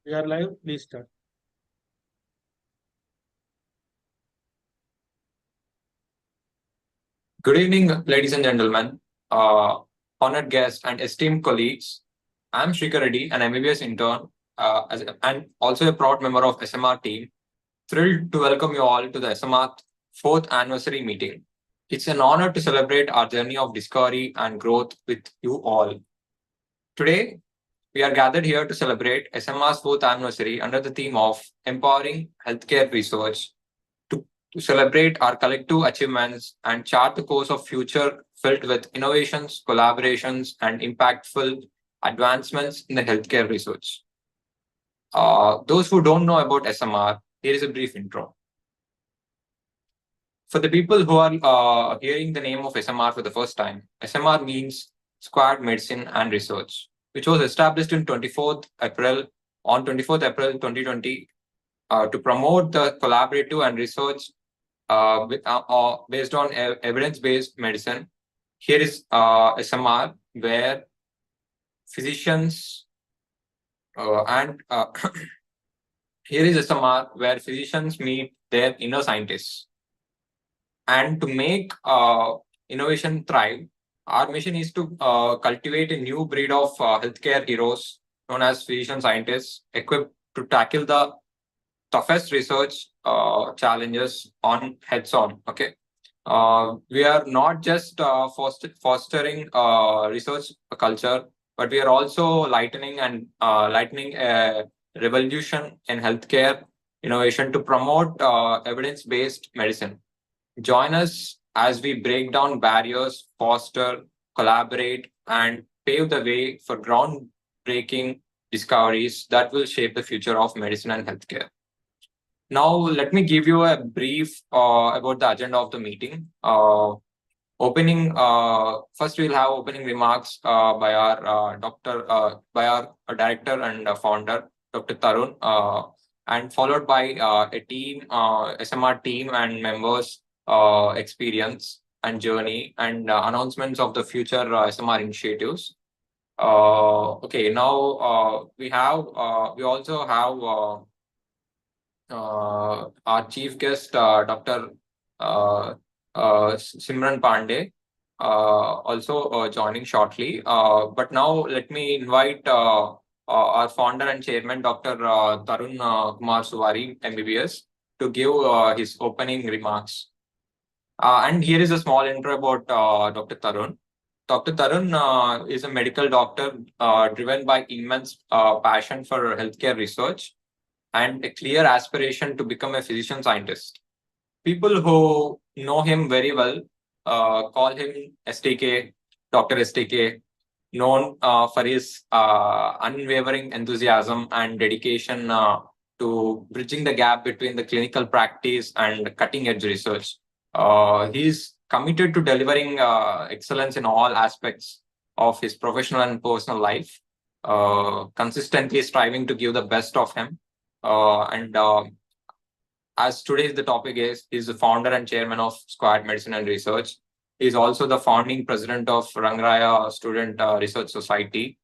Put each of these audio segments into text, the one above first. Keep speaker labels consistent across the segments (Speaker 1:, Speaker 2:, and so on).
Speaker 1: We are live. Please start.
Speaker 2: Good evening, ladies and gentlemen, uh, honored guests, and esteemed colleagues. I'm Shrikar Reddy, an MBBS intern and also a proud member of SMR team. Thrilled to welcome you all to the SMR fourth anniversary meeting. It's an honor to celebrate our journey of discovery and growth with you all. Today, we are gathered here to celebrate SMR's fourth anniversary under the theme of Empowering Healthcare Research to celebrate our collective achievements and chart the course of future filled with innovations, collaborations, and impactful advancements in the healthcare research. Those who don't know about SMR, here is a brief intro. For the people who are hearing the name of SMR for the first time, SMR means Squad Medicine and Research, which was established in 24th April 2020 to promote the collaborative and research based on evidence-based medicine. Here is SMR, where physicians and here is SMR, where physicians meet their inner scientists. And to make innovation thrive, our mission is to cultivate a new breed of healthcare heroes known as physician scientists, equipped to tackle the toughest research challenges on heads on. Okay. We are not just fostering research culture, but we are also lightening a revolution in healthcare innovation to promote evidence-based medicine. Join us as we break down barriers, foster, collaborate, and pave the way for groundbreaking discoveries that will shape the future of medicine and healthcare. Now, let me give you a brief about the agenda of the meeting. First, we'll have opening remarks by our director and founder, Dr. Tarun, and followed by a team, SMR team and members' experience and journey and announcements of the future SMR initiatives. Okay, now we also have our chief guest, Dr. Samiran Pandey, also joining shortly. But now let me invite our founder and chairman, Dr. Tarun Kumar Suwari, MBBS, to give his opening remarks. And here is a small intro about Dr. Tarun. Dr. Tarun is a medical doctor driven by immense passion for healthcare research and a clear aspiration to become a physician scientist. People who know him very well call him STK, Dr. STK, known for his unwavering enthusiasm and dedication to bridging the gap between the clinical practice and cutting edge research. He's committed to delivering excellence in all aspects of his professional and personal life, consistently striving to give the best of him. As today's the topic is the founder and chairman of Squad Medicine and Research. He is also the founding president of Rangraya Student Research Society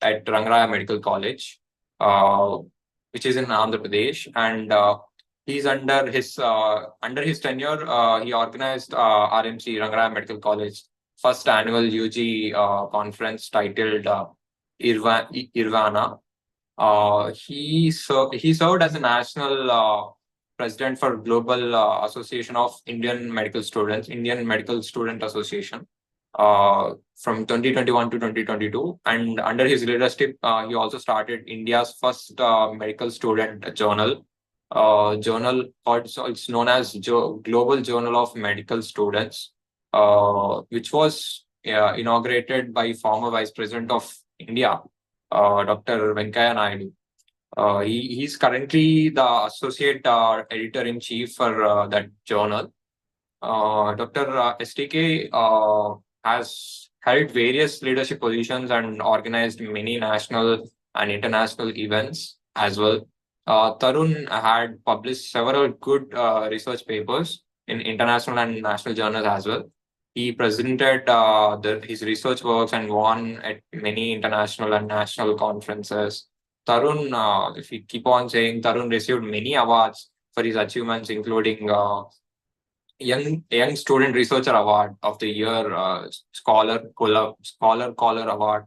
Speaker 2: at Rangraya Medical College, which is in Andhra Pradesh. And he's under his tenure, he organized RMC Rangraya Medical College first annual UG conference titled Irvana. He served as a national president for Global Association of Indian Medical Student Association from 2021 to 2022. And under his leadership, he also started India's first medical student journal. It's known as Global Journal of Medical Students, which was inaugurated by former Vice President of India, Dr. Venkaiah Naidu. He's currently the associate editor-in-chief for that journal. Dr. STK has held various leadership positions and organized many national and international events as well. Tarun had published several good research papers in international and national journals as well. He presented his research works and won at many international and national conferences. Tarun, if we keep on saying, Tarun received many awards for his achievements, including Young Student Researcher Award of the Year, Scholar Caller Award.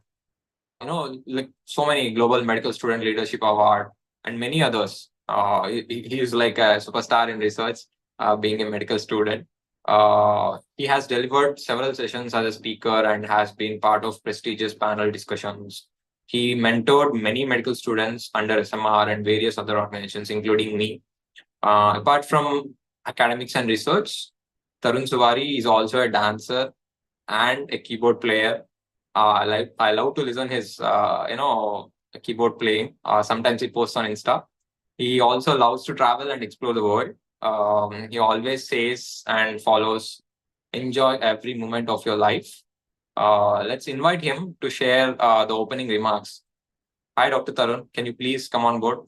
Speaker 2: Like so many Global Medical Student Leadership Award and many others. He is like a superstar in research, being a medical student. He has delivered several sessions as a speaker and has been part of prestigious panel discussions. He mentored many medical students under SMR and various other organizations, including me. Apart from academics and research, Tarun Suvari is also a dancer and a keyboard player. I love to listen his keyboard playing. Sometimes he posts on Insta. He also loves to travel and explore the world. He always says and follows, enjoy every moment of your life. Let's invite him to share the opening remarks. Hi, Dr. Tarun. Can you please come on board?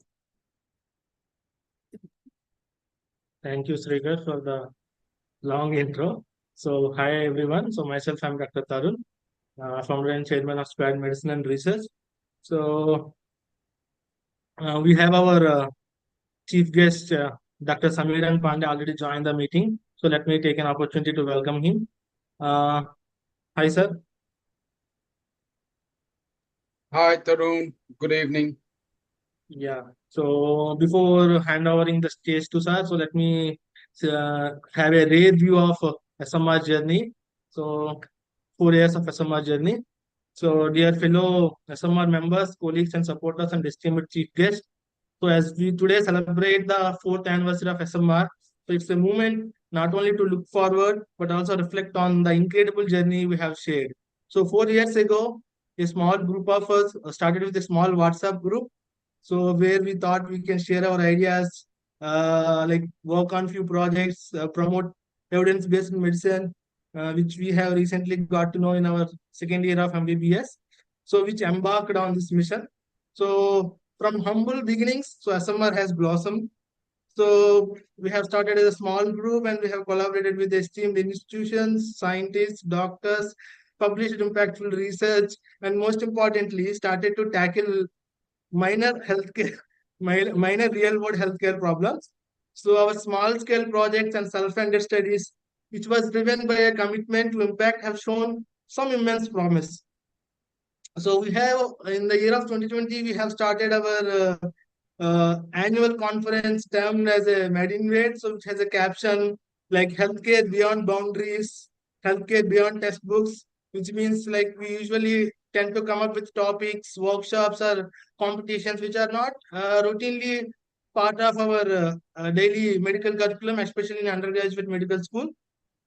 Speaker 1: Thank you, Srikar, for the long intro. So, hi everyone. So, myself, I'm Dr. Tarun, founder and chairman of Squad Medicine and Research. So, we have our chief guest, Dr. Samiran Panda, already joined the meeting. So, let me take an opportunity to welcome him. Uh, Hi, sir.
Speaker 3: Hi, Tarun. Good evening.
Speaker 1: Yeah. So, before handovering the stage to sir, so let me have a review of SMR journey. So, 4 years of SMR journey. So, dear fellow SMR members, colleagues, and supporters, and esteemed chief guests. So, as we today celebrate the fourth anniversary of SMR, so it's a moment not only to look forward but also reflect on the incredible journey we have shared. So, 4 years ago, a small group of us started with a small WhatsApp group. So, where we thought we can share our ideas, like work on few projects, promote evidence-based medicine, which we have recently got to know in our second year of MBBS. So, which embarked on this mission. So, from humble beginnings, so SMR has blossomed. So, we have started as a small group and we have collaborated with esteemed institutions, scientists, doctors, published impactful research, and most importantly, started to tackle minor healthcare, minor real world healthcare problems. So our small scale projects and self-funded studies, which was driven by a commitment to impact, have shown some immense promise. So we have in the year of 2020, we have started our annual conference termed as a Medinvade, so which has a caption like healthcare beyond boundaries, healthcare beyond textbooks, which means like we usually tend to come up with topics, workshops, or competitions which are not routinely part of our daily medical curriculum, especially in undergraduate medical school.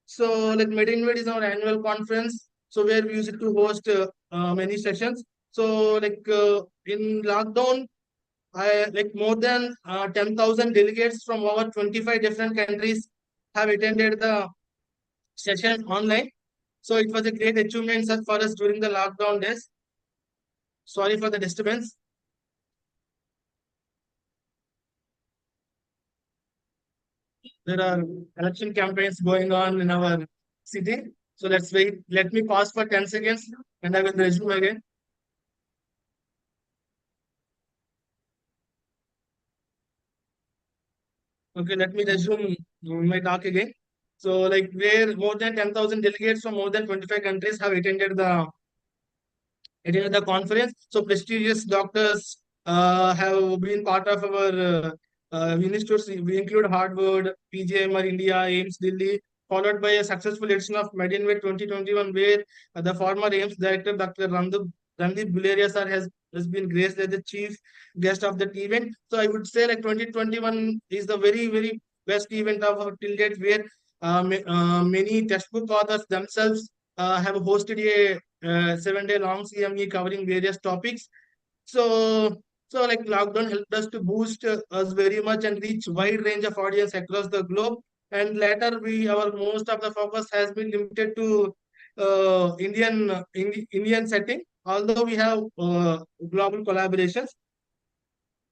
Speaker 1: So, like MedInvade is our annual conference. So, where we used to host many sessions. So, in lockdown, I like more than 10,000 delegates from over 25 different countries have attended the session online. So, it was a great achievement sir, for us during the lockdown days. Sorry for the disturbance. There are election campaigns going on in our city. So, let's wait. Let me pause for 10 seconds and I will resume again. Okay, let me resume my talk again. So, like, where more than 10,000 delegates from more than 25 countries have attended the conference. So, prestigious doctors have been part of our institutes. We include Harvard, PGMR India, AIMS Delhi, followed by a successful edition of Medinway 2021, where the former AIMS director, Dr. Randeep Guleria sir, has been graced as the chief guest of that event. So, I would say like 2021 is the very, very best event of our till date, where many textbook authors themselves have hosted a 7 day long CME covering various topics. So, so like lockdown helped us to boost us very much and reach wide range of audience across the globe. And later, our most of the focus has been limited to Indian setting. Although we have global collaborations,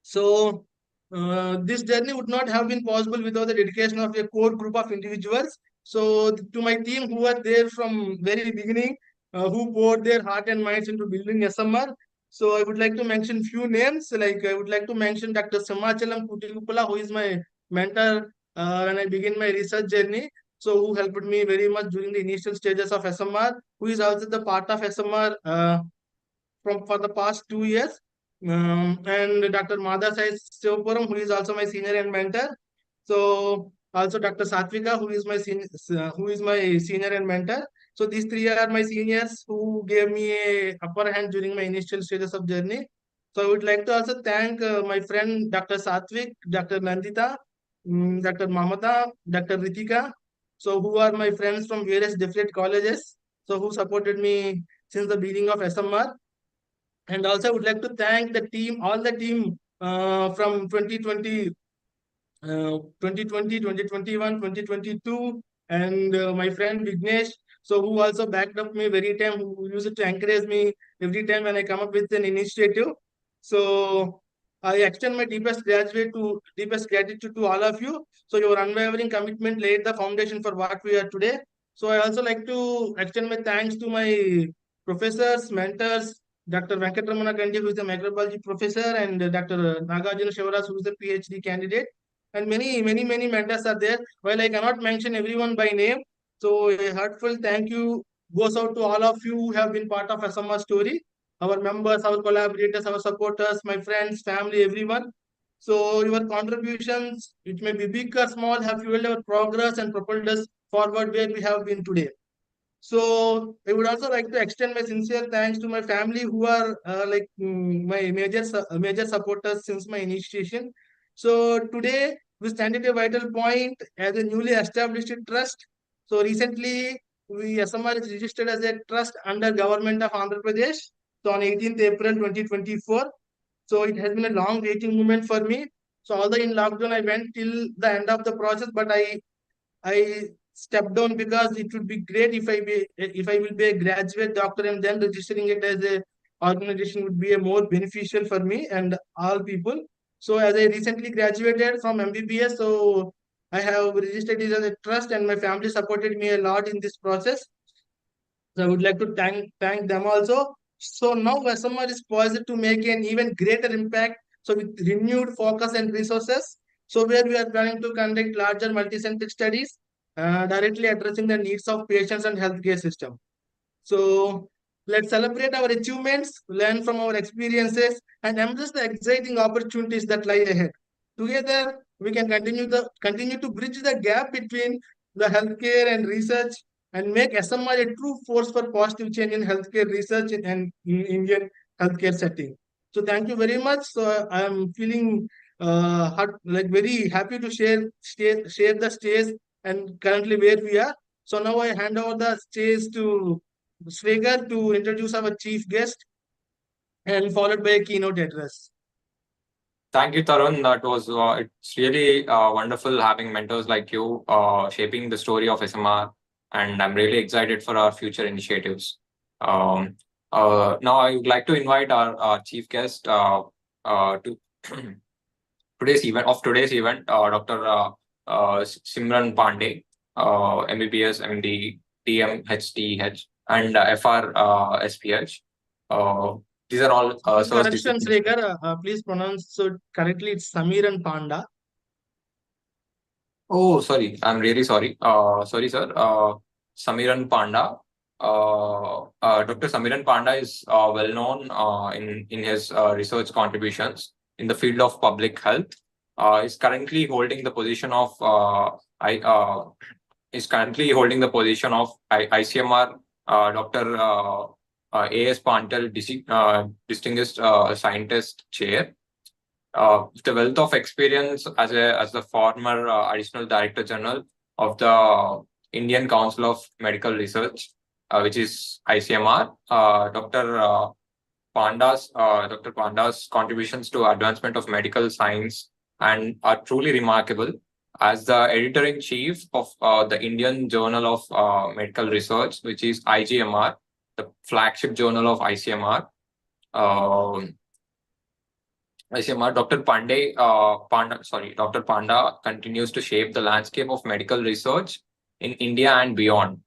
Speaker 1: so this journey would not have been possible without the dedication of a core group of individuals. So to my team who were there from very beginning, who poured their heart and minds into building SMR. So I would like to mention few names. Like I would like to mention Dr. Samachalam Kutikupala, who is my mentor when I begin my research journey. So who helped me very much during the initial stages of SMR, who is also the part of SMR from for the past 2 years. And Dr. Madha Sai Sivapuram, who is also my senior and mentor. So also Dr. Satvika, who is my senior and mentor. So these three are my seniors who gave me a upper hand during my initial stages of journey. So I would like to also thank my friend Dr. Satvik, Dr. Nandita, Dr. Mamata, Dr. Ritika. So who are my friends from various different colleges. So who supported me since the beginning of SMR. And also, I would like to thank the team, all the team from 2020, 2020, 2021, 2022, and my friend Vignesh. So, who also backed up me very time, who used to encourage me every time when I come up with an initiative. So, I extend my deepest gratitude to all of you. So, your unwavering commitment laid the foundation for what we are today. So, I also like to extend my thanks to my professors, mentors, Dr. Venkatramana Gandhi, who is the microbiology professor, and Dr. Nagarjuna Shivaras, who is the PhD candidate, and many mentors are there. While I cannot mention everyone by name, so a heartfelt thank you goes out to all of you who have been part of SMR story, our members, our collaborators, our supporters, my friends, family, everyone. So your contributions, it may be big or small, have fueled our progress and propelled us forward where we have been today. So I would also like to extend my sincere thanks to my family who are my major supporters since my initiation. So today we stand at a vital point as a newly established trust. So recently we SMR is registered as a trust under Government of Andhra Pradesh. So on 18th April 2024. So it has been a long waiting moment for me. So although in lockdown I went till the end of the process, but I stepped down because it would be great if I will be a graduate doctor and then registering it as a organization would be a more beneficial for me and all people. So as I recently graduated from MBBS, so I have registered it as a trust and my family supported me a lot in this process. So I would like to thank them also. So now SMR is poised to make an even greater impact. So with renewed focus and resources, so where we are planning to conduct larger multi-center studies directly addressing the needs of patients and healthcare system. So let's celebrate our achievements, learn from our experiences, and embrace the exciting opportunities that lie ahead. Together, we can continue to bridge the gap between the healthcare and research and make SMR a true force for positive change in healthcare research and in Indian healthcare setting. So thank you very much. So I am feeling very happy to share the stage and currently where we are. So now I hand over the stage to Sregar to introduce our chief guest and followed by a keynote address.
Speaker 2: Thank you, Tarun. That was it's really wonderful having mentors like you shaping the story of SMR, and I'm really excited for our future initiatives. Now, I would like to invite our chief guest to today's event, Dr. Simran Pandey, MBBS, MD, DM, HTH, and FR SPH. These are all source
Speaker 1: Correction,
Speaker 2: disciplines.
Speaker 1: Sregar, please pronounce so correctly. It's Samiran Panda.
Speaker 2: Oh, sorry. I'm really sorry. Sorry, sir. Samiran Panda. Dr. Samiran Panda is well known in his research contributions in the field of public health. Is currently holding the position of I is currently holding the position of ICMR Dr. A.S. Pantal Distinguished Scientist Chair. With the wealth of experience as the former additional director general of the Indian Council of Medical Research, which is ICMR, Dr. Panda's contributions to advancement of medical science and are truly remarkable. As the editor-in-chief of the Indian Journal of Medical Research, which is IGMR, the flagship journal of ICMR. ICMR, Dr. Panda continues to shape the landscape of medical research in India and beyond.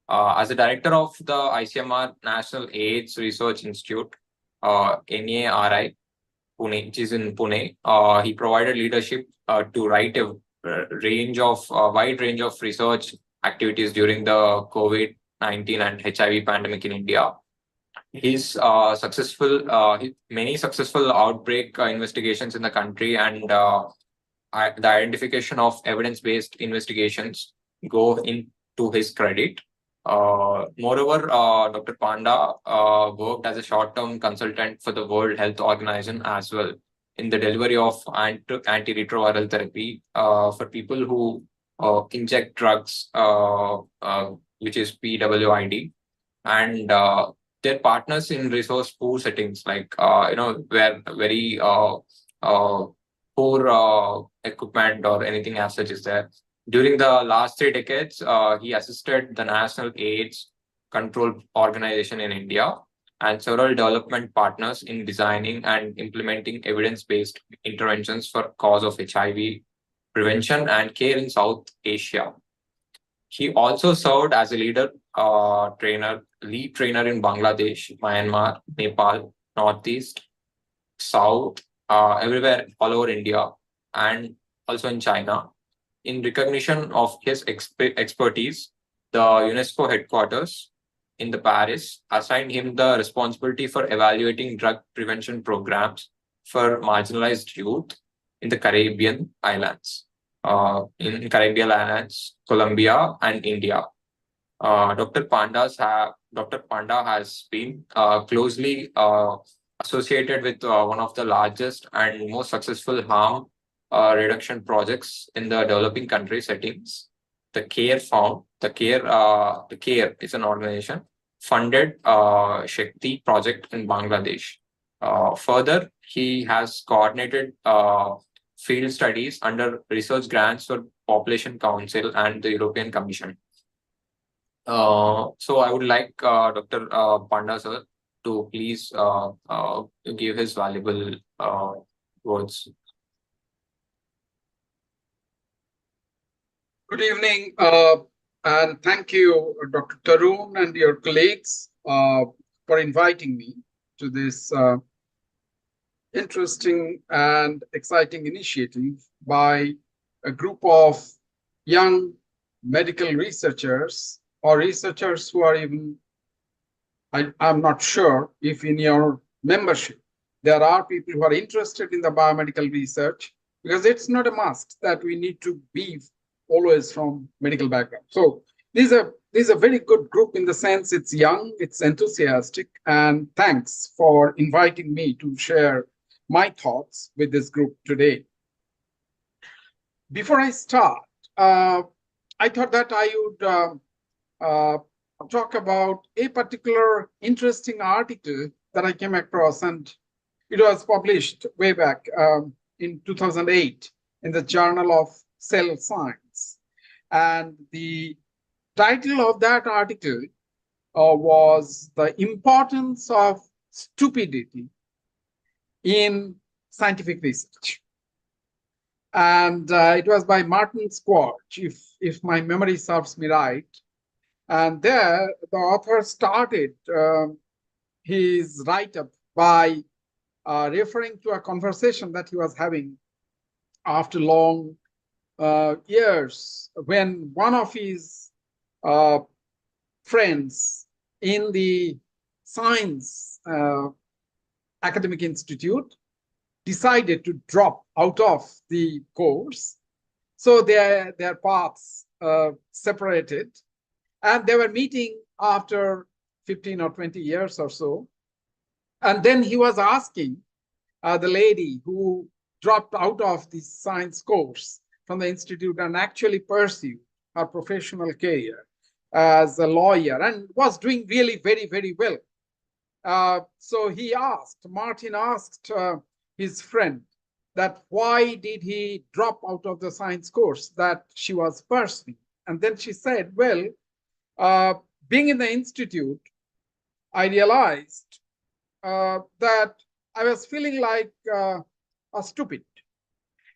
Speaker 2: As the director of the ICMR National AIDS Research Institute, NARI, Pune, which is in Pune. He provided leadership to write a wide range of research activities during the COVID-19 and HIV pandemic in India. His many successful outbreak investigations in the country and the identification of evidence-based investigations go into his credit. Moreover, Dr. Panda worked as a short-term consultant for the World Health Organization as well in the delivery of antiretroviral therapy for people who inject drugs, which is PWID, and their partners in resource poor settings, like where very poor equipment or anything as such is there. During the last 3 decades, he assisted the National AIDS Control Organization in India and several development partners in designing and implementing evidence-based interventions for cause of HIV prevention and care in South Asia. He also served as a lead trainer in Bangladesh, Myanmar, Nepal, Northeast, South, everywhere all over India, and also in China. In recognition of his expertise, the UNESCO headquarters in the Paris assigned him the responsibility for evaluating drug prevention programs for marginalized youth in the Caribbean islands, Colombia, and India. Dr. Panda has been closely associated with one of the largest and most successful harm reduction projects in the developing country settings. The CARE is an organization funded Shakti project in Bangladesh. Further, he has coordinated field studies under research grants for Population Council and the European Commission. So I would like Dr. Panda sir to please give his valuable words.
Speaker 3: Good evening, and thank you, Dr. Tarun and your colleagues, for inviting me to this interesting and exciting initiative by a group of young medical researchers or researchers who are even, I'm not sure if in your membership there are people who are interested in the biomedical research, because it's not a must that we need to be always from medical background. So this is a very good group in the sense it's young, it's enthusiastic, and thanks for inviting me to share my thoughts with this group today. Before I start, I thought that I would talk about a particular interesting article that I came across, and it was published way back in 2008 in the Journal of Cell Science. And the title of that article was The Importance of Stupidity in Scientific Research. And it was by Martin Squarch, if my memory serves me right. And there, the author started his write-up by referring to a conversation that he was having after long years, when one of his friends in the science academic institute decided to drop out of the course. So their paths separated, and they were meeting after 15 or 20 years or so. And then he was asking the lady who dropped out of the science course from the institute and actually pursued her professional career as a lawyer and was doing really very, very well. So Martin asked his friend that why did he drop out of the science course that she was pursuing? And then she said, well, being in the institute, I realized that I was feeling like a stupid.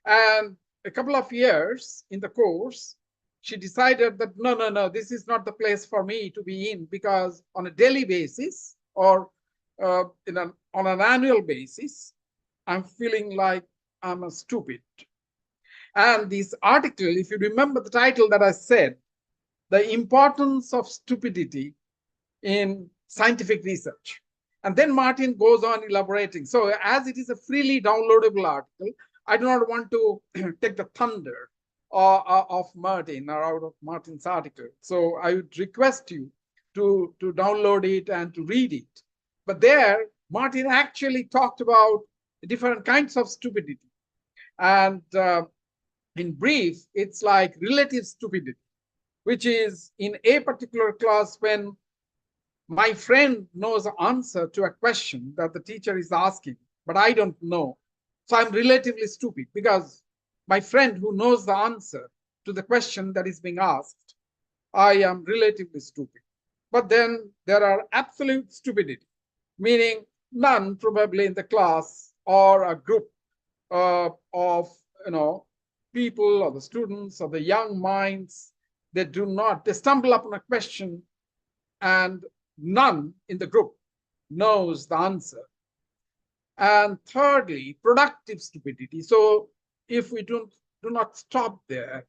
Speaker 3: And a couple of years in the course, she decided that no, this is not the place for me to be in, because on a daily basis or in an on an annual basis, I'm feeling like I'm a stupid. And this article, if you remember the title that I said, the importance of stupidity in scientific research. And then Martin goes on elaborating. So as it is a freely downloadable article, I do not want to take the thunder of Martin or out of Martin's article. So I would request you to download it and to read it. But there, Martin actually talked about different kinds of stupidity. And in brief, it's like relative stupidity, which is in a particular class when my friend knows the answer to a question that the teacher is asking, but I don't know. So I'm relatively stupid because my friend who knows the answer to the question that is being asked, I am relatively stupid. But then there are absolute stupidity, meaning none probably in the class or a group of people or the students or the young minds that they stumble upon a question and none in the group knows the answer. And thirdly, productive stupidity. So if we do not stop there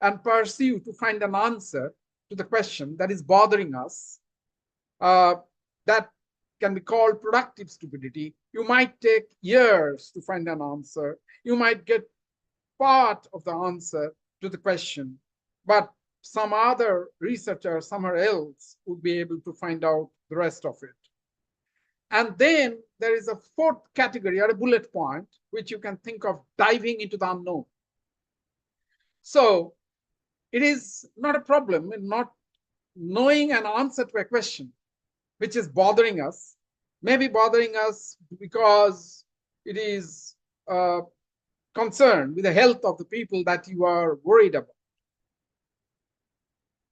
Speaker 3: and pursue to find an answer to the question that is bothering us, that can be called productive stupidity. You might take years to find an answer. You might get part of the answer to the question, but some other researcher somewhere else would be able to find out the rest of it. And then there is a fourth category or a bullet point, which you can think of diving into the unknown. So it is not a problem in not knowing an answer to a question, which is bothering us, maybe bothering us because it is concerned with the health of the people that you are worried about.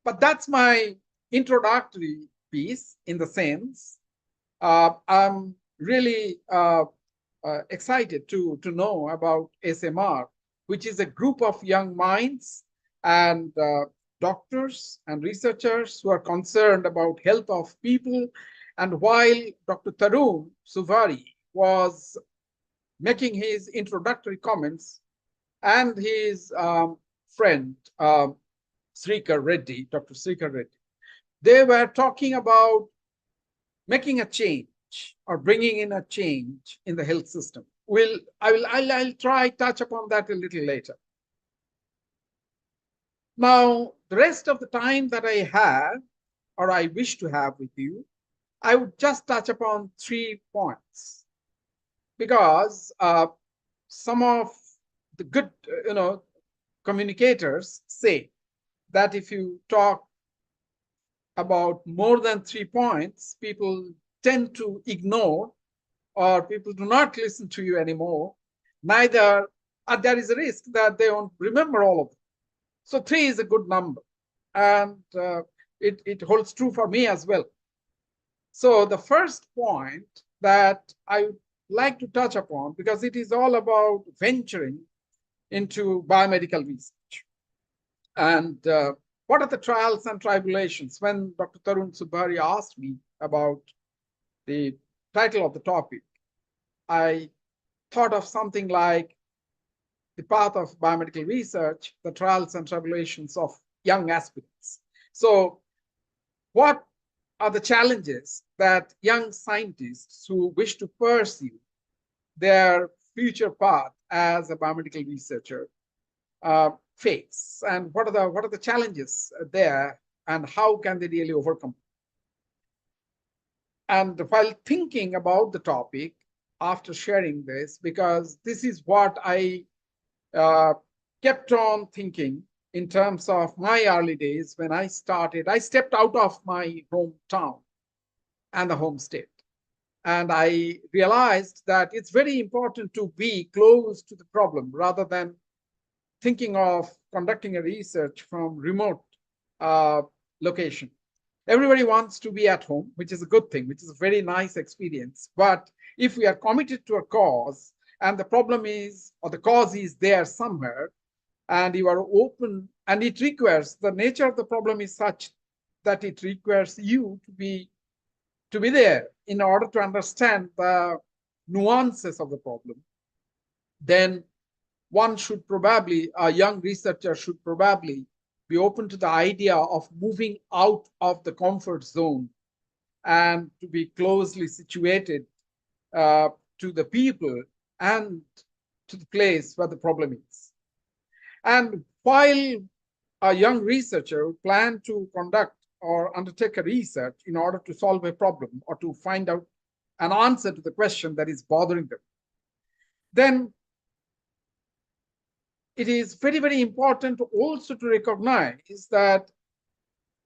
Speaker 3: But that's my introductory piece in the sense. I'm really excited to know about SMR, which is a group of young minds and doctors and researchers who are concerned about health of people. And while Dr. Tarun Suvari was making his introductory comments and his friend, Srikar Reddy, Dr. Srikar Reddy, they were talking about making a change or bringing in a change in the health system. I'll try touch upon that a little later. Now, the rest of the time that I have, or I wish to have with you, I would just touch upon 3 points, because some of the good, communicators say that if you talk about more than 3 points, people tend to ignore or people do not listen to you anymore. Neither, there is a risk that they won't remember all of them. So 3 is a good number, and it holds true for me as well. So the first point that I would like to touch upon, because it is all about venturing into biomedical research. And what are the trials and tribulations? When Dr. Tarun Subari asked me about the title of the topic, I thought of something like the path of biomedical research, the trials and tribulations of young aspirants. So what are the challenges that young scientists who wish to pursue their future path as a biomedical researcher face, and what are the challenges there, and how can they really overcome? And while thinking about the topic after sharing this, because this is what I kept on thinking in terms of my early days when I stepped out of my hometown and the home state. And I realized that it's very important to be close to the problem rather than thinking of conducting a research from remote location. Everybody wants to be at home, which is a good thing, which is a very nice experience. But if we are committed to a cause and the problem is, or the cause is there somewhere, and you are open, and it requires, the nature of the problem is such that it requires you to to be there in order to understand the nuances of the problem, then one should probably, a young researcher should probably be open to the idea of moving out of the comfort zone and to be closely situated to the people and to the place where the problem is. And while a young researcher plan to conduct or undertake a research in order to solve a problem or to find out an answer to the question that is bothering them, then it is very, very important also to recognize that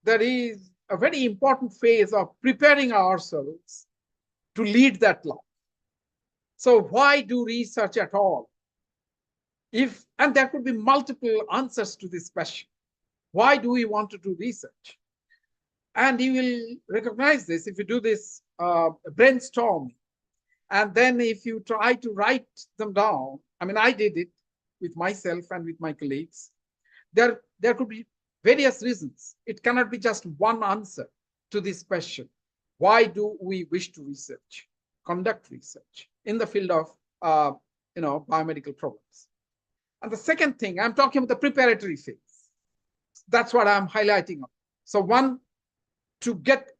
Speaker 3: there is a very important phase of preparing ourselves to lead that life. So why do research at all? And there could be multiple answers to this question. Why do we want to do research? And you will recognize this if you do this brainstorming. And then if you try to write them down, I mean, I did it with myself and with my colleagues. There could be various reasons. It cannot be just one answer to this question. Why do we wish to research, conduct research in the field of biomedical problems? And the second thing, I'm talking about the preparatory phase. That's what I'm highlighting. So one, to get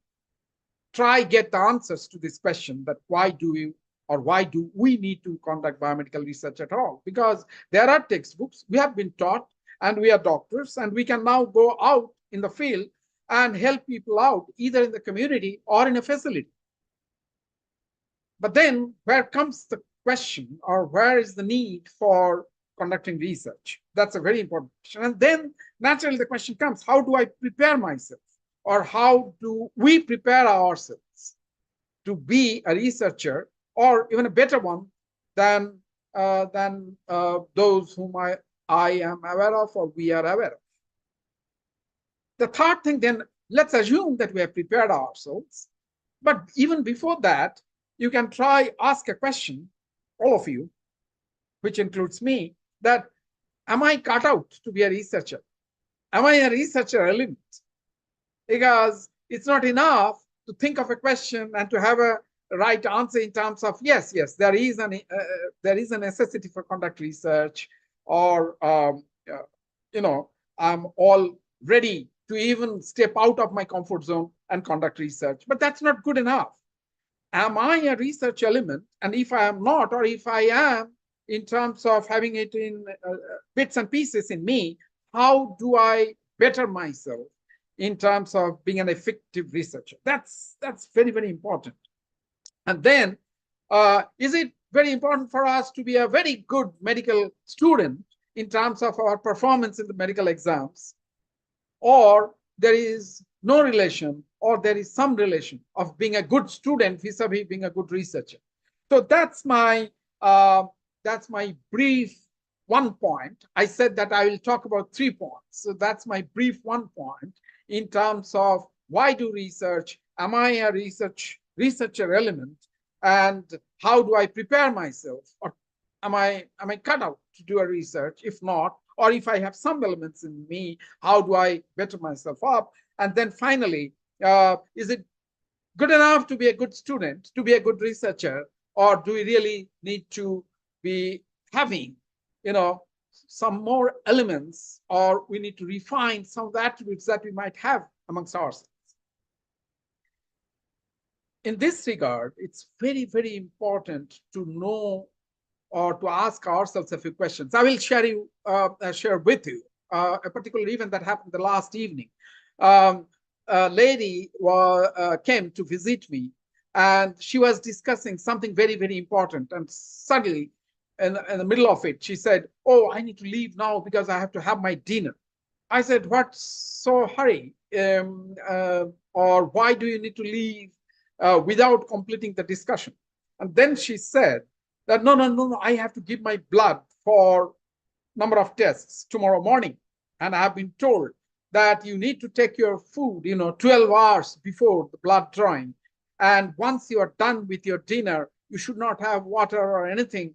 Speaker 3: the answers to this question, that why do we need to conduct biomedical research at all? Because there are textbooks, we have been taught, and we are doctors, and we can now go out in the field and help people out, either in the community or in a facility. But then where comes the question, or where is the need for conducting research? That's a very important question. And then naturally the question comes, how do I prepare myself? Or how do we prepare ourselves to be a researcher, or even a better one than those whom I am aware of, or we are aware of? The third thing, then, let's assume that we have prepared ourselves. But even before that, you can ask a question, all of you, which includes me, that am I cut out to be a researcher? Am I a researcher element? Because it's not enough to think of a question and to have a right answer in terms of, yes, there is a necessity for conduct research, or I'm all ready to even step out of my comfort zone and conduct research. But that's not good enough. Am I a research element? And if I am not, or if I am, in terms of having it in bits and pieces in me, how do I better myself in terms of being an effective researcher? That's very, very important. And then, is it very important for us to be a very good medical student in terms of our performance in the medical exams? Or there is no relation, or there is some relation of being a good student vis-a-vis being a good researcher? So that's my brief 1 point. I said that I will talk about 3 points. So that's my brief 1 point in terms of why do research? Am I a researcher element? And how do I prepare myself? Or am I cut out to do a research? If not, or if I have some elements in me, how do I better myself up? And then finally, is it good enough to be a good student, to be a good researcher, or do we really need to be having, some more elements, or we need to refine some of the attributes that we might have amongst ourselves? In this regard, it's very, very important to know, or to ask ourselves a few questions. I will share with you a particular event that happened the last evening. A lady came to visit me, and she was discussing something very, very important. And suddenly, in the middle of it, she said, "Oh, I need to leave now because I have to have my dinner." I said, "What's so hurry? Or why do you need to leave without completing the discussion?" And then she said that, no, I have to give my blood for number of tests tomorrow morning. And I have been told that you need to take your food, 12 hours before the blood drawing. And once you are done with your dinner, you should not have water or anything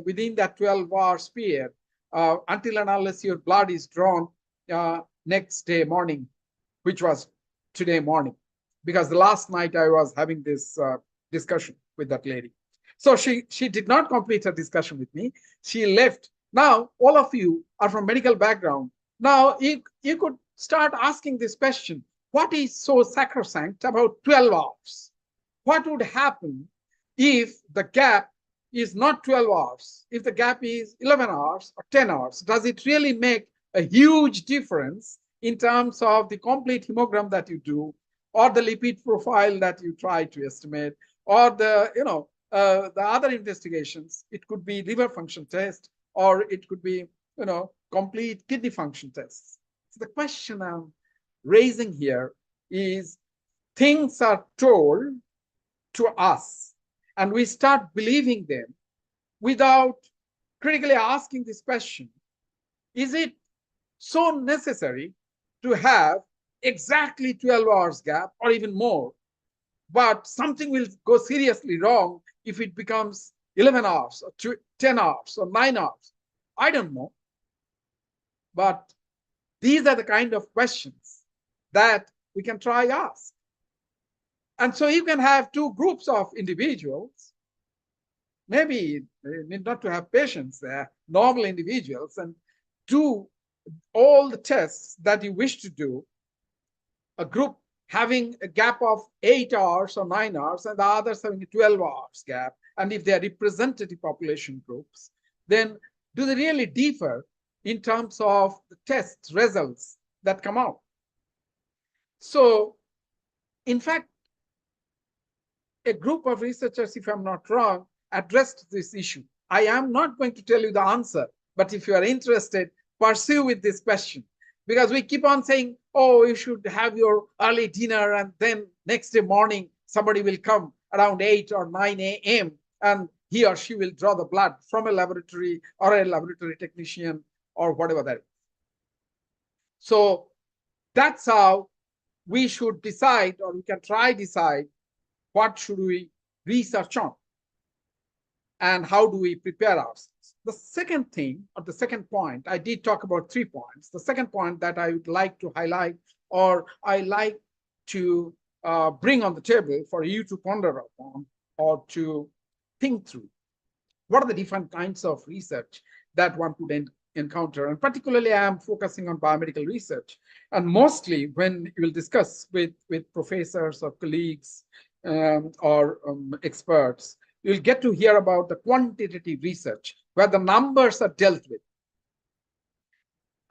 Speaker 3: within that 12 hours period until and unless your blood is drawn next day morning, which was today morning. because the last night I was having this discussion with that lady. So she did not complete her discussion with me. She left. Now, all of you are from medical background. Now, you could start asking this question. What is so sacrosanct about 12 hours? What would happen if the gap is not 12 hours? If the gap is 11 hours or 10 hours, does it really make a huge difference in terms of the complete hemogram that you do, or the lipid profile that you try to estimate, or the other investigations? It could be liver function test, or it could be complete kidney function tests. So the question I'm raising here is, things are told to us and we start believing them without critically asking this question: is it so necessary to have exactly 12 hours gap or even more? But something will go seriously wrong if it becomes 11 hours or 10 hours or 9 hours. I don't know. But these are the kind of questions that we can try ask. And so you can have two groups of individuals. Maybe they need not to have patients there, normal individuals, and do all the tests that you wish to do. A group having a gap of 8 hours or 9 hours, and the others having a 12 hours gap. And if they are representative population groups, then do they really differ in terms of the test results that come out? So, in fact, a group of researchers, if I'm not wrong, addressed this issue. I am not going to tell you the answer, but if you are interested, pursue with this question. Because we keep on saying, oh, you should have your early dinner, and then next day morning, somebody will come around 8 or 9 a.m. and he or she will draw the blood from a laboratory or a laboratory technician or whatever that is. So that's how we should decide, or we can try decide, what should we research on and how do we prepare ourselves. The second thing, or the second point, I did talk about 3 points. The second point that I would like to highlight, or I like to bring on the table for you to ponder upon or to think through. What are the different kinds of research that one could encounter? And particularly, I am focusing on biomedical research. And mostly when you will discuss with professors or colleagues or experts, you'll get to hear about the quantitative research, where the numbers are dealt with.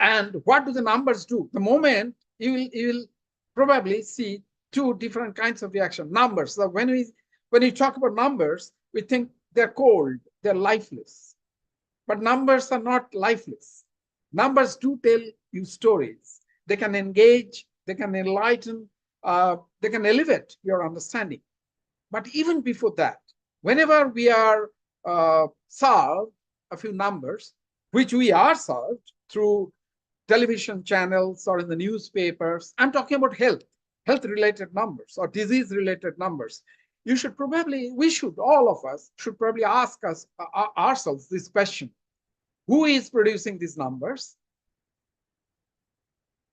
Speaker 3: And what do the numbers do? The moment you will probably see 2 different kinds of reaction. Numbers. So when we talk about numbers, we think they're cold, they're lifeless. But numbers are not lifeless. Numbers do tell you stories. They can engage, they can enlighten, they can elevate your understanding. But even before that, whenever we are served a few numbers, which we are served through television channels or in the newspapers, I'm talking about health-related numbers or disease-related numbers. We should, all of us should probably ask ourselves this question: who is producing these numbers?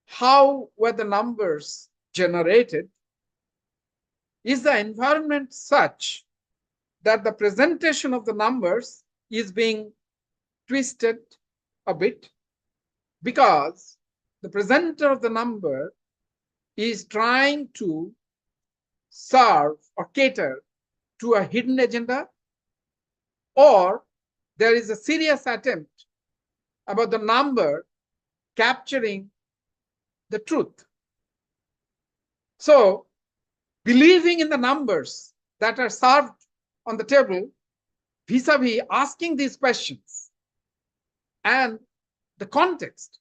Speaker 3: How were the numbers generated? Is the environment such that the presentation of the numbers is being twisted a bit because the presenter of the number is trying to serve or cater to a hidden agenda, or there is a serious attempt about the number capturing the truth? So, believing in the numbers that are served on the table, vis-a-vis asking these questions, and the context,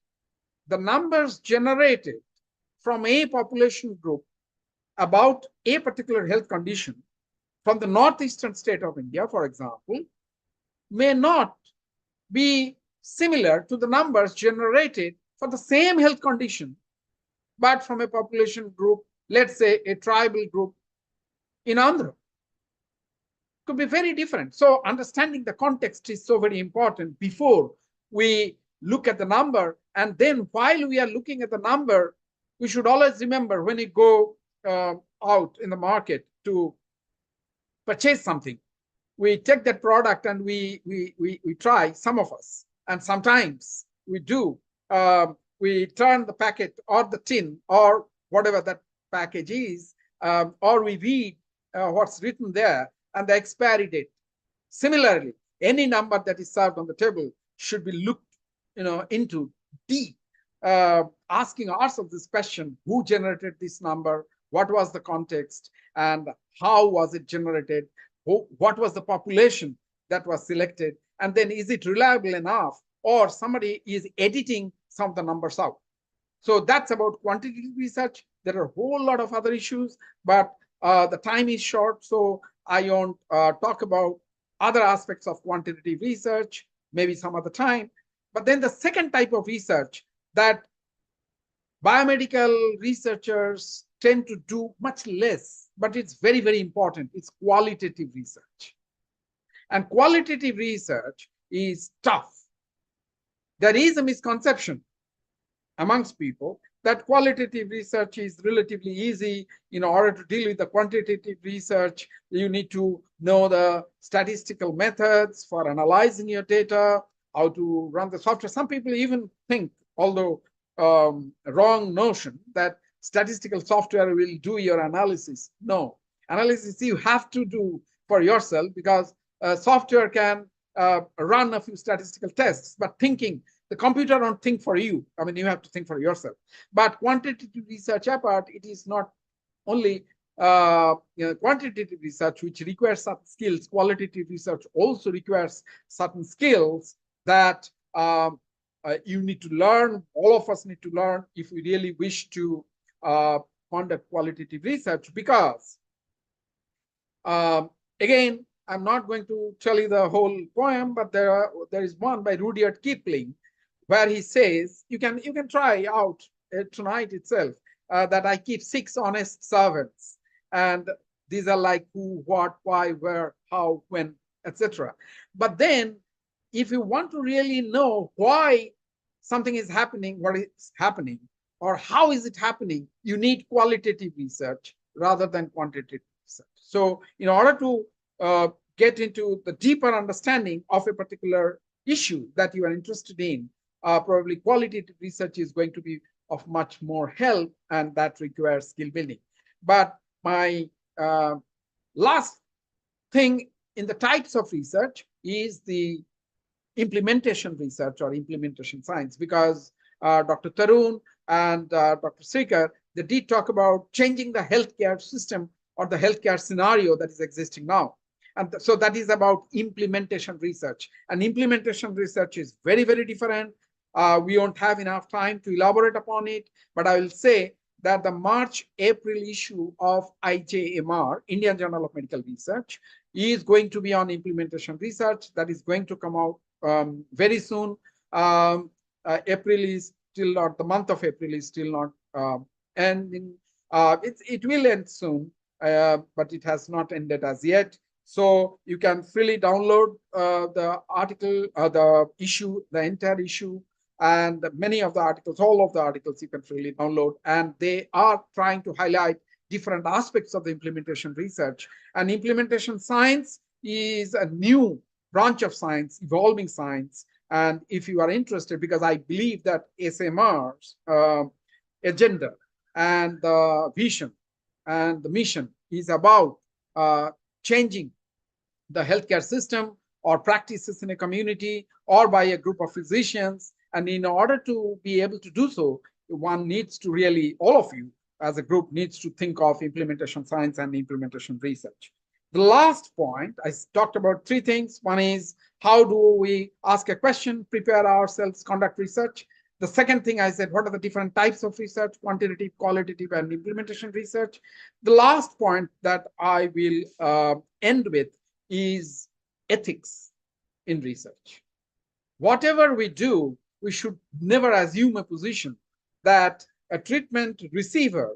Speaker 3: the numbers generated from a population group about a particular health condition from the northeastern state of India, for example, may not be similar to the numbers generated for the same health condition, but from a population group, let's say a tribal group in Andhra. Could be very different. So understanding the context is so very important before we look at the number. And then while we are looking at the number, we should always remember when you go out in the market to purchase something, we take that product and we try, some of us, and sometimes we do. We turn the packet or the tin or whatever that package is, or we read what's written there and the expiry date. Similarly, any number that is served on the table should be looked into deep, asking ourselves this question: who generated this number? What was the context? And how was it generated? What was the population that was selected? And then is it reliable enough, or somebody is editing some of the numbers out? So that's about quantitative research. There are a whole lot of other issues, but the time is short, so I won't talk about other aspects of quantitative research, maybe some other time. But then the second type of research that biomedical researchers tend to do much less, but it's very, very important. It's qualitative research. And qualitative research is tough. There is a misconception amongst people that qualitative research is relatively easy. In order to deal with the quantitative research, you need to know the statistical methods for analyzing your data, how to run the software. Some people even think, although wrong notion, that statistical software will do your analysis. No, analysis you have to do for yourself, because software can run a few statistical tests, but thinking, the computer don't think for you. I mean, you have to think for yourself. But quantitative research apart, it is not only quantitative research, which requires certain skills. Qualitative research also requires certain skills that you need to learn. All of us need to learn if we really wish to conduct qualitative research. Because again, I'm not going to tell you the whole poem, but there is one by Rudyard Kipling, where he says, you can try out tonight itself, that I keep 6 honest servants, and these are like who, what, why, where, how, when, etc. But then, if you want to really know why something is happening, what is happening, or how is it happening, you need qualitative research rather than quantitative research. So, in order to get into the deeper understanding of a particular issue that you are interested in, probably qualitative research is going to be of much more help, and that requires skill building. But my last thing in the types of research is the implementation research or implementation science, because Dr. Tarun and Dr. Srikar, they did talk about changing the healthcare system or the healthcare scenario that is existing now. And so that is about implementation research. And implementation research is very, very different. We won't have enough time to elaborate upon it, but I will say that the March-April issue of IJMR, Indian Journal of Medical Research, is going to be on implementation research. That is going to come out very soon. April is still not, the month of April is still not ending. It will end soon, but it has not ended as yet. So you can freely download the article, the issue, the entire issue, and many of the articles, all of the articles you can freely download. And they are trying to highlight different aspects of the implementation research. And implementation science is a new branch of science, evolving science. And if you are interested, because I believe that SMR's agenda and the vision and the mission is about changing the healthcare system or practices in a community or by a group of physicians. And in order to be able to do so, one needs to really, all of you as a group needs to think of implementation science and implementation research. The last point, I talked about 3 things. One is, how do we ask a question, prepare ourselves, conduct research? The second thing I said, what are the different types of research, quantitative, qualitative, and implementation research? The last point that I will end with is ethics in research. Whatever we do, we should never assume a position that a treatment receiver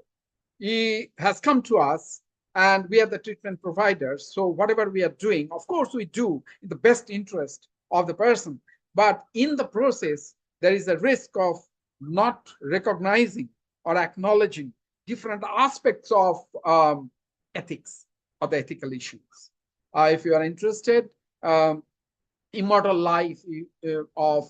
Speaker 3: has come to us and we are the treatment providers. So whatever we are doing, of course we do in the best interest of the person. But in the process, there is a risk of not recognizing or acknowledging different aspects of ethics or the ethical issues. If you are interested, Immortal Life of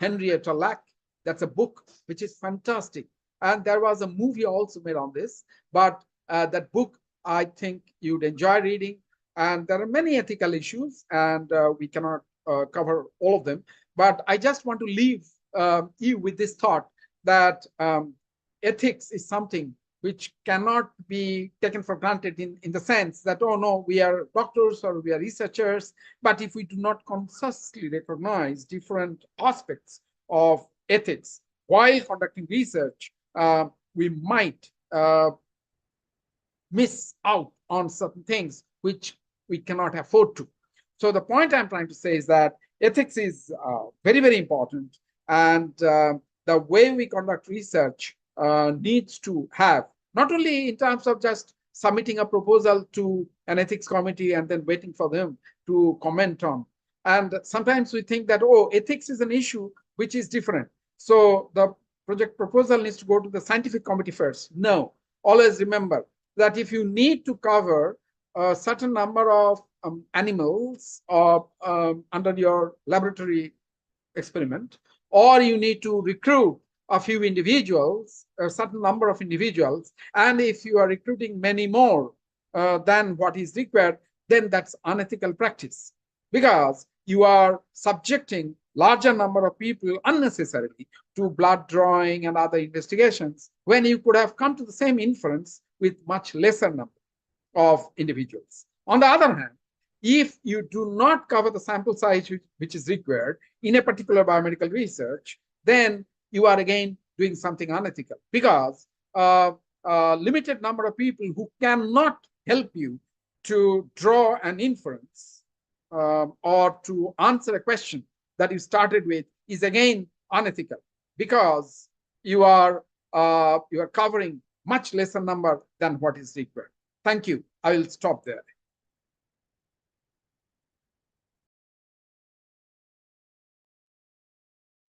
Speaker 3: Henrietta Lack. That's a book which is fantastic. And there was a movie also made on this. But that book, I think you'd enjoy reading. And there are many ethical issues, and we cannot cover all of them. But I just want to leave you with this thought that ethics is something which cannot be taken for granted in the sense that, oh no, we are doctors or we are researchers, but if we do not consciously recognize different aspects of ethics while conducting research, we might miss out on certain things which we cannot afford to. So the point I'm trying to say is that ethics is very, very important, and the way we conduct research needs to have, not only in terms of just submitting a proposal to an ethics committee and then waiting for them to comment on. And sometimes we think that, oh, ethics is an issue which is different, so the project proposal needs to go to the scientific committee first. No, always remember that if you need to cover a certain number of animals under your laboratory experiment, or you need to recruit a few individuals, a certain number of individuals, and if you are recruiting many more than what is required, then that's unethical practice, because you are subjecting larger number of people unnecessarily to blood drawing and other investigations when you could have come to the same inference with much lesser number of individuals. On the other hand, if you do not cover the sample size which is required in a particular biomedical research, then you are again doing something unethical, because a limited number of people who cannot help you to draw an inference or to answer a question that you started with is again unethical, because you are covering much lesser number than what is required. Thank you. I will stop there.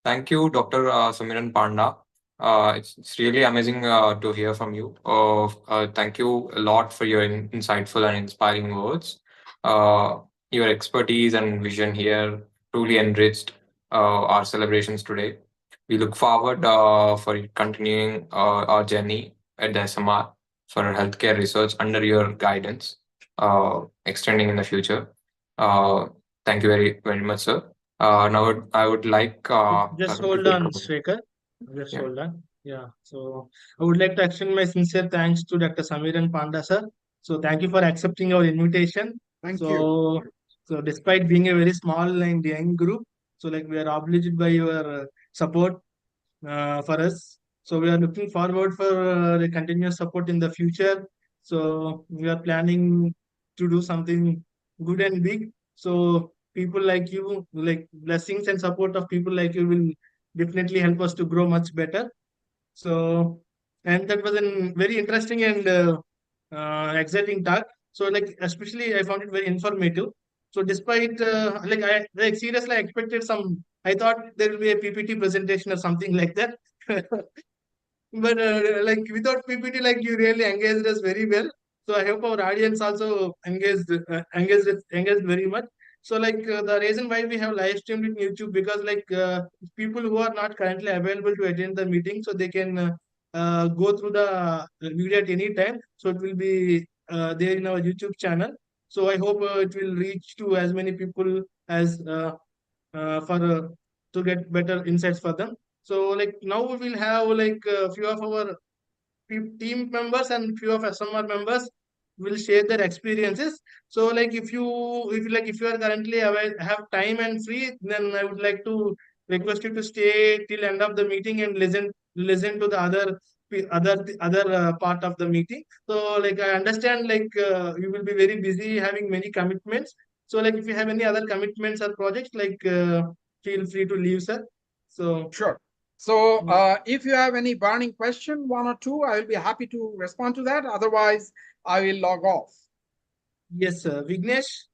Speaker 2: Thank you, Dr. Samiran Panda. It's really amazing to hear from you. Thank you a lot for your insightful and inspiring words. Your expertise and vision here truly enriched our celebrations today. We look forward for continuing our journey at the SMR for healthcare research under your guidance, extending in the future. Thank you very, very much, sir. Now I would like
Speaker 1: Just
Speaker 2: to
Speaker 1: hold
Speaker 2: take
Speaker 1: on,
Speaker 2: over.
Speaker 1: Srekar. Just
Speaker 2: Yeah.
Speaker 1: hold on. Yeah. So I would like to extend my sincere thanks to Dr. Samiran Panda, sir. So thank you for accepting our invitation.
Speaker 3: Thank you.
Speaker 1: So despite being a very small and young group, so like we are obliged by your support for us. So we are looking forward for the continuous support in the future. So we are planning to do something good and big. So people like you, like blessings and support of people like you will definitely help us to grow much better. So, and that was a very interesting and exciting talk. So, like especially I found it very informative. So, despite like seriously I expected some. I thought there will be a PPT presentation or something like that. But like without PPT, like you really engaged us very well. So I hope our audience also engaged very much. So like the reason why we have live streamed in YouTube, because like people who are not currently available to attend the meeting, so they can go through the video at any time. So it will be there in our YouTube channel. So I hope it will reach to as many people as for to get better insights for them. So like now we will have like a few of our team members and few of SMR members will share their experiences. So like if you are currently have time and free, then I would like to request you to stay till end of the meeting and listen to the other part of the meeting. So like I understand like you will be very busy having many commitments. So like if you have any other commitments or projects, like feel free to leave, sir. So
Speaker 3: Sure. So if you have any burning question, one or two, I will be happy to respond to that. Otherwise, I will log off.
Speaker 1: yes, sir. Vignesh.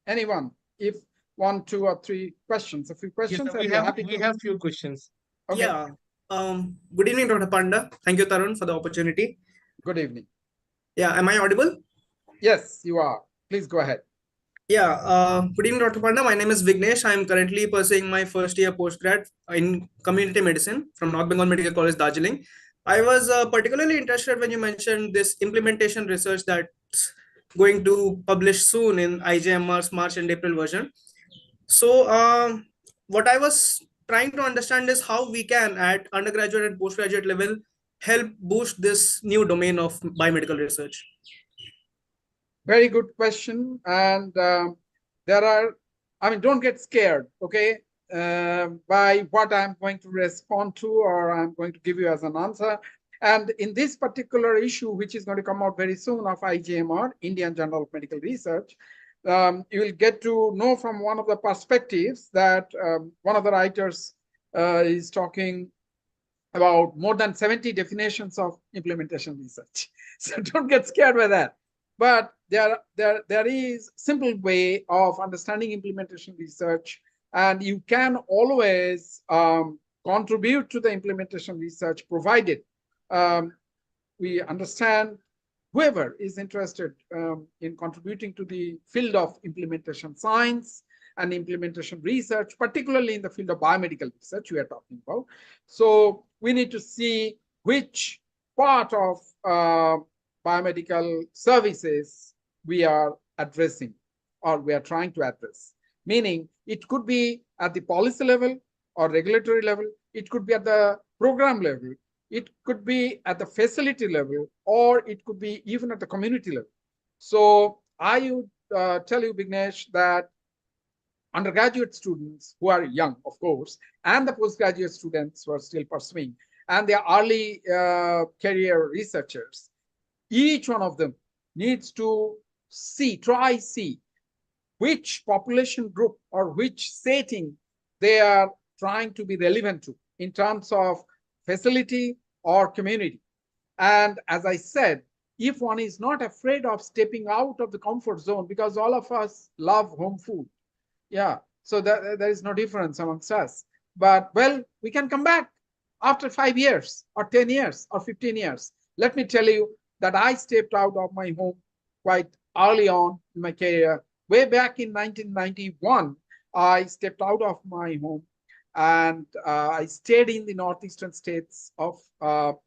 Speaker 3: Anyone, if one, two, or three questions, a few
Speaker 1: Yes,
Speaker 3: questions,
Speaker 1: sir.
Speaker 3: I'll be happy
Speaker 1: We
Speaker 3: to.
Speaker 1: have few questions.
Speaker 3: Okay.
Speaker 4: Yeah. Good evening, Dr. Panda. Thank you, Tarun, for the opportunity.
Speaker 3: Good evening.
Speaker 4: Yeah, am I audible?
Speaker 3: Yes, you are. Please go ahead.
Speaker 4: Yeah, good evening, Dr. Panda. My name is Vignesh. I'm currently pursuing my first year postgrad in community medicine from North Bengal Medical College, Darjeeling. I was particularly interested when you mentioned this implementation research that's going to publish soon in IJMR's March and April version. So, what I was trying to understand is how we can, at undergraduate and postgraduate level, help boost this new domain of biomedical research.
Speaker 3: Very good question. And there are, I mean, don't get scared, okay, by what I'm going to respond to or I'm going to give you as an answer. And in this particular issue, which is going to come out very soon of IJMR, Indian Journal of Medical Research, you will get to know from one of the perspectives that one of the writers is talking about more than 70 definitions of implementation research. So don't get scared by that. But there is simple way of understanding implementation research, and you can always contribute to the implementation research provided we understand whoever is interested in contributing to the field of implementation science and implementation research, particularly in the field of biomedical research we are talking about. So we need to see which part of biomedical services we are addressing or we are trying to address. Meaning it could be at the policy level or regulatory level, it could be at the program level, it could be at the facility level, or it could be even at the community level. So I would tell you, Vignesh, that undergraduate students who are young, of course, and the postgraduate students who are still pursuing, and they are early career researchers, each one of them needs to see which population group or which setting they are trying to be relevant to in terms of facility or community. And as I said, if one is not afraid of stepping out of the comfort zone, because all of us love home food. Yeah, so there is no difference amongst us. But, well, we can come back after 5 years or 10 years or 15 years. Let me tell you that I stepped out of my home quite early on in my career. Way back in 1991, I stepped out of my home and I stayed in the northeastern states of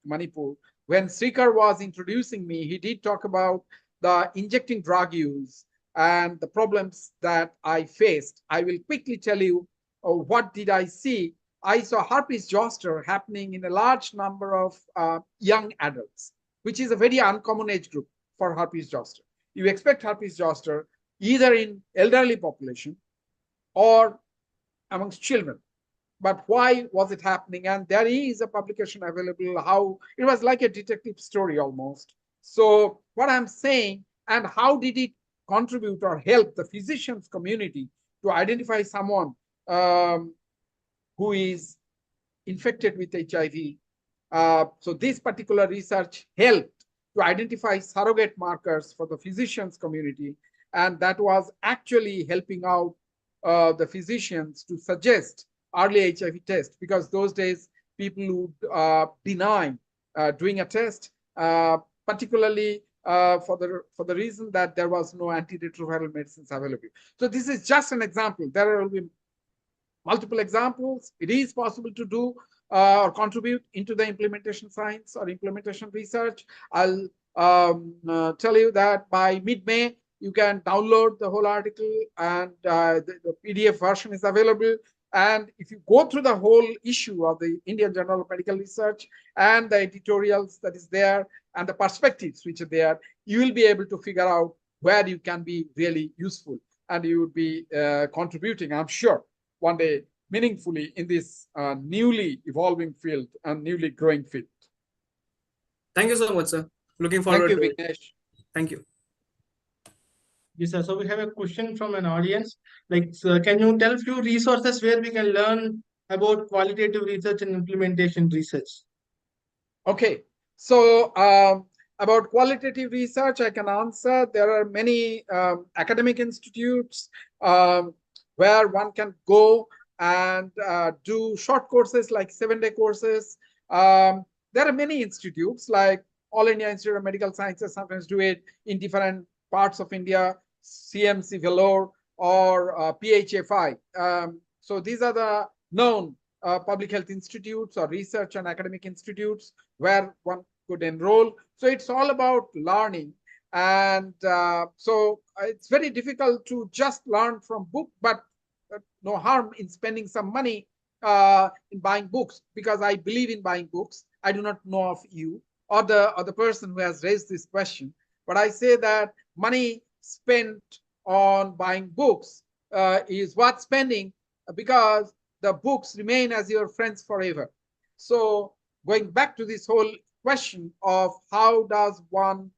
Speaker 3: Manipur. When Srikar was introducing me, he did talk about the injecting drug use and the problems that I faced. I will quickly tell you what did I see. I saw herpes zoster happening in a large number of young adults, which is a very uncommon age group for herpes zoster. You expect herpes zoster either in elderly population or amongst children. But why was it happening? And there is a publication available, how it was like a detective story almost. So what I'm saying, and how did it contribute or help the physicians community to identify someone who is infected with HIV? So this particular research helped to identify surrogate markers for the physicians community. And that was actually helping out the physicians to suggest early HIV test, because those days people would deny doing a test, particularly for the reason that there was no antiretroviral medicines available. So this is just an example. There will be multiple examples. It is possible to do or contribute into the implementation science or implementation research. I'll tell you that by mid-May, you can download the whole article and the PDF version is available. And if you go through the whole issue of the Indian Journal of Medical Research and the editorials that is there and the perspectives which are there, you will be able to figure out where you can be really useful and you would be contributing, I'm sure, one day meaningfully in this newly evolving field and newly growing field.
Speaker 4: Thank you so much, sir. Looking forward
Speaker 3: Thank you,
Speaker 4: to it.
Speaker 3: Vignesh.
Speaker 4: Thank you.
Speaker 1: Yes, sir. So we have a question from an audience. Like, sir, can you tell a few resources where we can learn about qualitative research and implementation research?
Speaker 3: Okay, so about qualitative research, I can answer. There are many academic institutes where one can go and do short courses like 7-day courses There are many institutes like All India Institute of Medical Sciences sometimes do it in different parts of India, CMC Vellore or PHFI. So these are the known public health institutes or research and academic institutes where one could enroll. So it's all about learning. And so it's very difficult to just learn from book, but no harm in spending some money in buying books, because I believe in buying books. I do not know of you or the person who has raised this question, but I say that money spent on buying books is worth spending, because the books remain as your friends forever. So going back to this whole question of how does one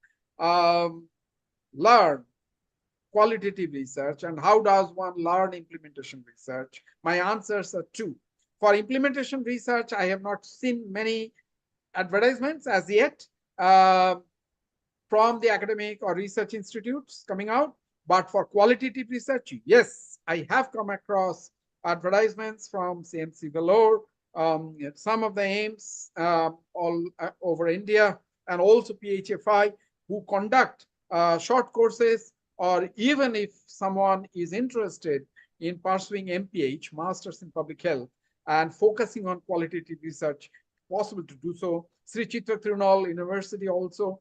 Speaker 3: learn qualitative research and how does one learn implementation research, my answers are two. For implementation research, I have not seen many advertisements as yet from the academic or research institutes coming out. But for qualitative research, yes, I have come across advertisements from CMC Vellore, some of the AIMS all over India, and also PHFI, who conduct short courses, or even if someone is interested in pursuing MPH, Masters in Public Health, and focusing on qualitative research, possible to do so. Sri Chitra Tirunal University also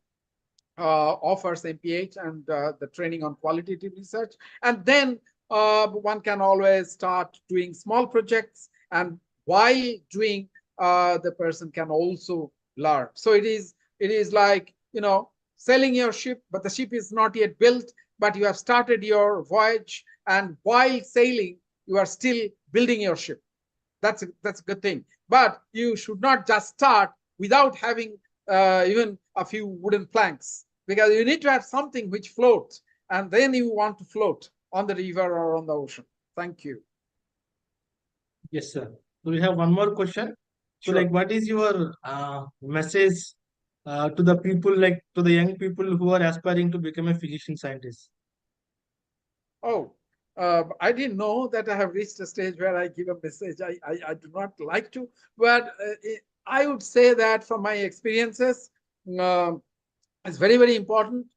Speaker 3: offers MPH and the training on qualitative research. And then one can always start doing small projects, and while doing, the person can also learn. So it is like, sailing your ship, but the ship is not yet built, but you have started your voyage, and while sailing, you are still building your ship. That's a good thing. But you should not just start without having even a few wooden planks, because you need to have something which floats, and then you want to float on the river or on the ocean. Thank you.
Speaker 1: Yes, sir. So we have one more question. So,
Speaker 3: Sure.
Speaker 1: like, what is your message to the people, like to the young people who are aspiring to become a physician scientist?
Speaker 3: Oh, I didn't know that I have reached a stage where I give a message. I do not like to, but I would say that from my experiences, it's very, very important.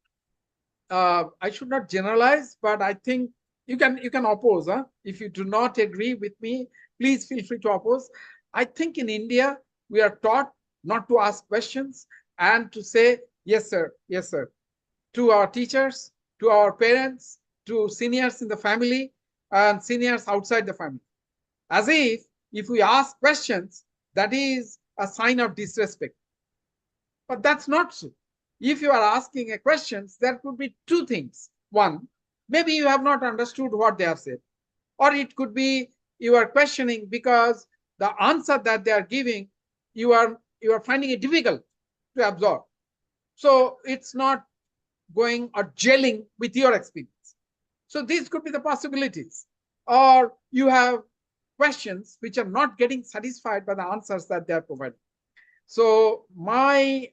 Speaker 3: I should not generalize, but I think you can oppose. Huh? If you do not agree with me, please feel free to oppose. I think in India, we are taught not to ask questions and to say, yes, sir, to our teachers, to our parents, to seniors in the family, and seniors outside the family. As if we ask questions, that is a sign of disrespect. But that's not so. If you are asking a question, there could be two things. One, maybe you have not understood what they have said, or it could be you are questioning because the answer that they are giving, you are finding it difficult to absorb. So it's not going or gelling with your experience. So these could be the possibilities. Or you have questions which are not getting satisfied by the answers that they are providing. So my,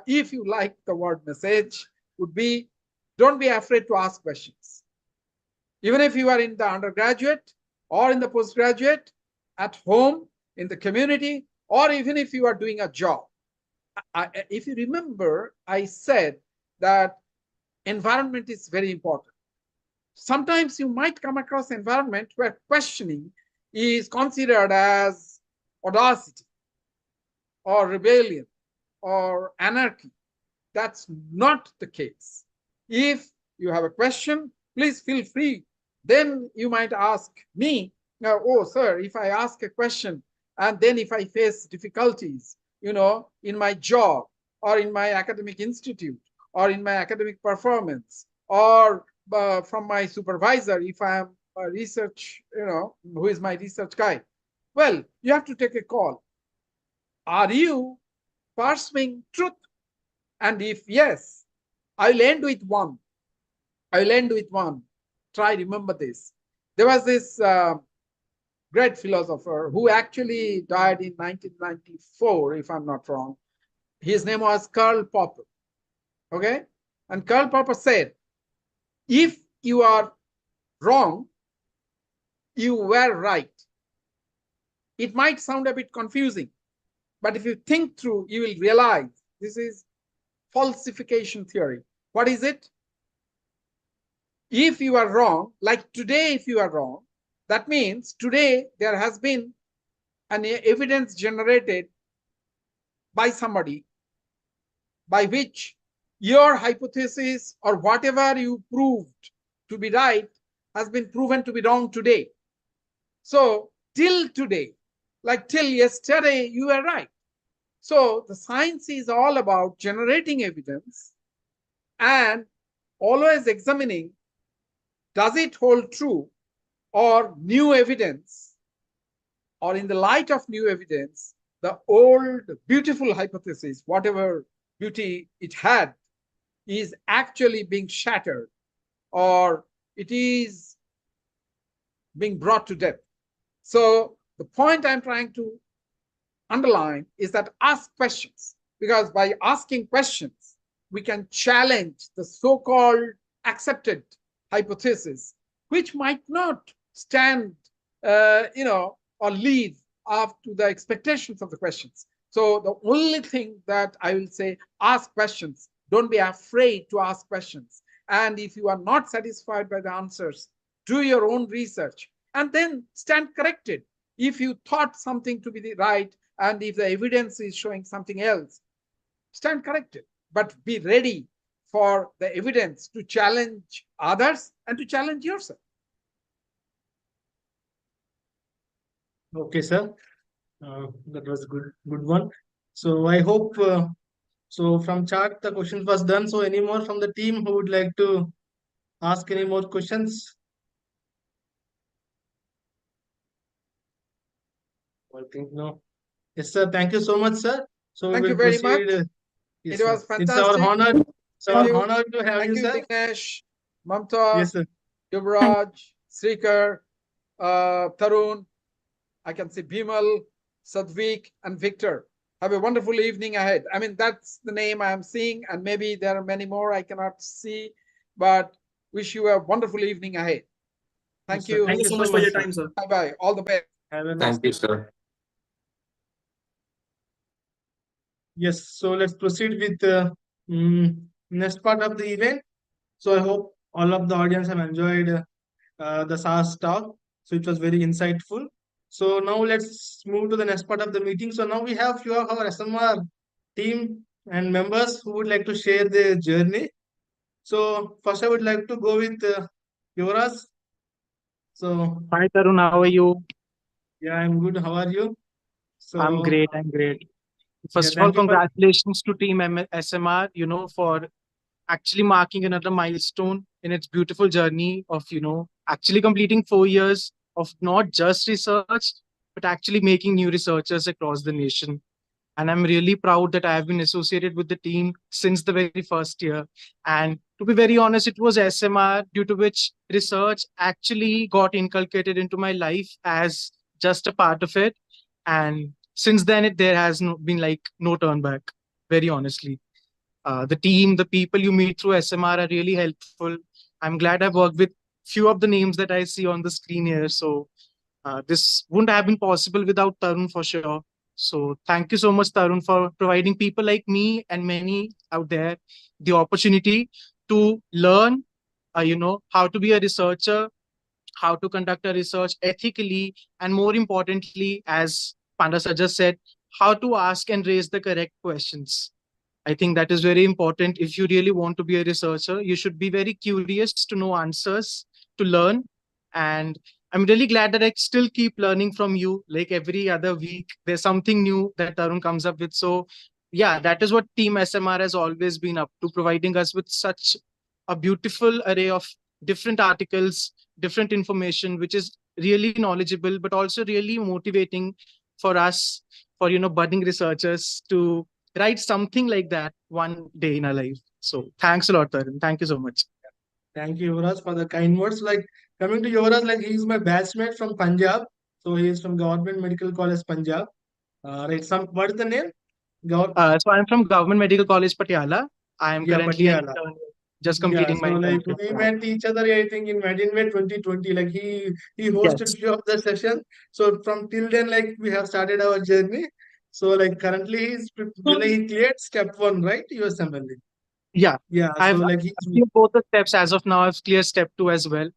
Speaker 3: if you like the word message, would be, don't be afraid to ask questions. Even if you are in the undergraduate or in the postgraduate, at home, in the community, or even if you are doing a job. If you remember, I said that environment is very important. Sometimes you might come across an environment where questioning is considered as audacity or rebellion or anarchy. That's not the case. If you have a question, please feel free. Then you might ask me, oh, sir, if I ask a question and then if I face difficulties, in my job or in my academic institute or in my academic performance or from my supervisor, if I am a research, who is my research guy, well, you have to take a call. Are you pursuing truth? And if yes, I'll end with one. Try remember this. There was this great philosopher who actually died in 1994, if I'm not wrong. His name was Karl Popper. Okay? And Karl Popper said, if you are wrong, you were right. It might sound a bit confusing, But if you think through, you will realize this is falsification theory. What is it? If you are wrong, like today, if you are wrong, that means today there has been an evidence generated by somebody by which your hypothesis or whatever you proved to be right has been proven to be wrong today. So till today, like till yesterday, you were right. So the science is all about generating evidence and always examining, does it hold true, or new evidence, or in the light of new evidence, the old beautiful hypothesis, whatever beauty it had, is actually being shattered, or it is being brought to death. So the point I'm trying to underline is that ask questions, because by asking questions, we can challenge the so-called accepted hypothesis, which might not stand, or live up to the expectations of the questions. So the only thing that I will say, ask questions. Don't be afraid to ask questions. And if you are not satisfied by the answers, do your own research and then stand corrected. If you thought something to be the right, and if the evidence is showing something else, stand corrected. But be ready for the evidence to challenge others and to challenge yourself.
Speaker 1: Okay, sir. That was good one. So I hope so from chat the question was done. So any more from the team who would like to ask any more questions? I think no. Yes, sir. Thank you so much, sir. So we
Speaker 3: Thank you
Speaker 1: will
Speaker 3: very
Speaker 1: proceed.
Speaker 3: much.
Speaker 1: Yes,
Speaker 3: It
Speaker 1: sir.
Speaker 3: was
Speaker 1: It's our
Speaker 3: fantastic.
Speaker 1: honor. It's
Speaker 3: Thank
Speaker 1: our
Speaker 3: you.
Speaker 1: honor to have
Speaker 3: Thank
Speaker 1: you,
Speaker 3: you,
Speaker 1: sir.
Speaker 3: Vignesh, Mamta,
Speaker 1: Yes, sir.
Speaker 3: Yuvraj, Srikar, Tarun, I can see Bimal, Sadvik, and Victor. Have a wonderful evening ahead. I mean, that's the name I am seeing, and maybe there are many more I cannot see, but wish you a wonderful evening ahead. Thank
Speaker 1: Yes, sir.
Speaker 3: you.
Speaker 4: Thank you so much for your time, sir.
Speaker 3: Bye-bye. All the best.
Speaker 1: Have a nice
Speaker 2: Thank you, sir.
Speaker 1: Yes, so let's proceed with the next part of the event. So I hope all of the audience have enjoyed the SaaS talk. So it was very insightful. So now let's move to the next part of the meeting. So now we have few of our SMR team and members who would like to share their journey. So first I would like to go with Yuvraj. So
Speaker 5: Hi Tarun, how are you?
Speaker 1: yeah, I'm good. How are you?
Speaker 5: I'm
Speaker 1: So
Speaker 5: great. I'm great.
Speaker 1: yeah,
Speaker 5: First of all,
Speaker 1: thank you for
Speaker 5: congratulations to Team SMR, for actually marking another milestone in its beautiful journey of, actually completing 4 years of not just research, but actually making new researchers across the nation. And I'm really proud that I have been associated with the team since the very first year. And to be very honest, it was SMR due to which research actually got inculcated into my life as just a part of it. And since then, there has been like no turn back, very honestly. The team, the people you meet through SMR are really helpful. I'm glad I've worked with few of the names that I see on the screen here. So this wouldn't have been possible without Tarun for sure. So thank you so much, Tarun, for providing people like me and many out there the opportunity to learn, how to be a researcher, how to conduct a research ethically, and more importantly, as Panda sir just said, how to ask and raise the correct questions. I think that is very important. If you really want to be a researcher, you should be very curious to know answers, to learn. And I'm really glad that I still keep learning from you. Like every other week, there's something new that Tarun comes up with. So, yeah, that is what Team SMR has always been up to, providing us with such a beautiful array of different articles, different information, which is really knowledgeable, but also really motivating for us, for budding researchers to write something like that one day in our life. So thanks a lot, Tarun. Thank you so much.
Speaker 1: thank you, Yuvraj, for the kind words. Like coming to Yuvraj, like he's my batchmate from Punjab. So he is from Government Medical College, Punjab. Right. What is the name?
Speaker 5: So I'm from Government Medical College, Patiala. I am
Speaker 1: Yeah,
Speaker 5: currently an
Speaker 1: Patiala.
Speaker 5: intern, just
Speaker 1: Yeah.
Speaker 5: completing
Speaker 1: So
Speaker 5: my
Speaker 1: like
Speaker 5: internship.
Speaker 1: we met each other, I think in May 2020. Like he hosted
Speaker 5: Yes.
Speaker 1: few of the sessions. So from till then, like we have started our journey. So like currently he cleared step 1, right? USMLE.
Speaker 5: Yeah,
Speaker 1: Yeah. So
Speaker 5: I've
Speaker 1: like he's
Speaker 5: cleared both the steps as of now. I've cleared step 2 as well.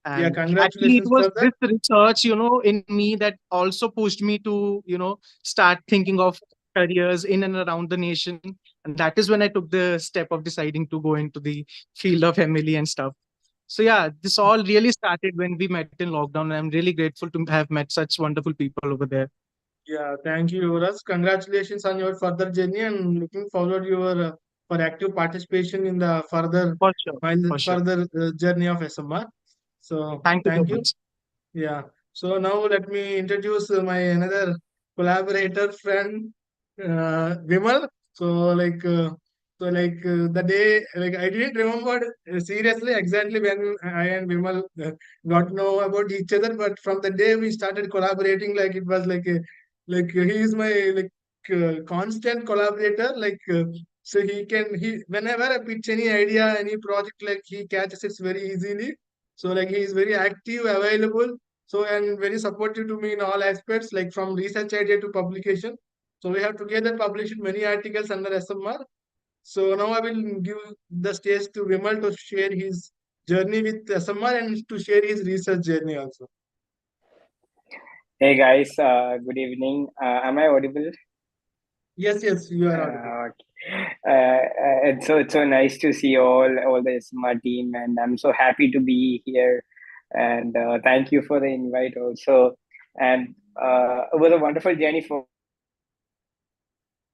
Speaker 1: yeah.
Speaker 5: And actually, it
Speaker 1: Congratulations
Speaker 5: was
Speaker 1: for that.
Speaker 5: this research, in me that also pushed me to, start thinking of careers in and around the nation. And that is when I took the step of deciding to go into the field of MLE and stuff. So yeah, this all really started when we met in lockdown. And I'm really grateful to have met such wonderful people over there.
Speaker 1: Yeah, thank you, Yuvraj. Congratulations on your further journey and looking forward your for active participation in the
Speaker 5: For sure. For sure.
Speaker 1: further journey of SMR. So
Speaker 5: Thank you so
Speaker 1: thank you.
Speaker 5: much.
Speaker 1: Yeah. So now let me introduce my another collaborator friend, Vimal. The day like I didn't remember seriously exactly when I and Vimal got to know about each other, but from the day we started collaborating, like it was he is my constant collaborator. So he whenever I pitch any idea, any project, like he catches it very easily. So like he is very active, available, so and very supportive to me in all aspects, like from research idea to publication. So we have together published many articles under SMR. So now I will give the stage to Vimal to share his journey with SMR and to share his research journey also.
Speaker 6: Hey guys, good evening. Am I audible?
Speaker 1: Yes, yes, you are audible.
Speaker 6: Okay. It's so nice to see all the SMR team, and I'm so happy to be here. And thank you for the invite also. And it was a wonderful journey for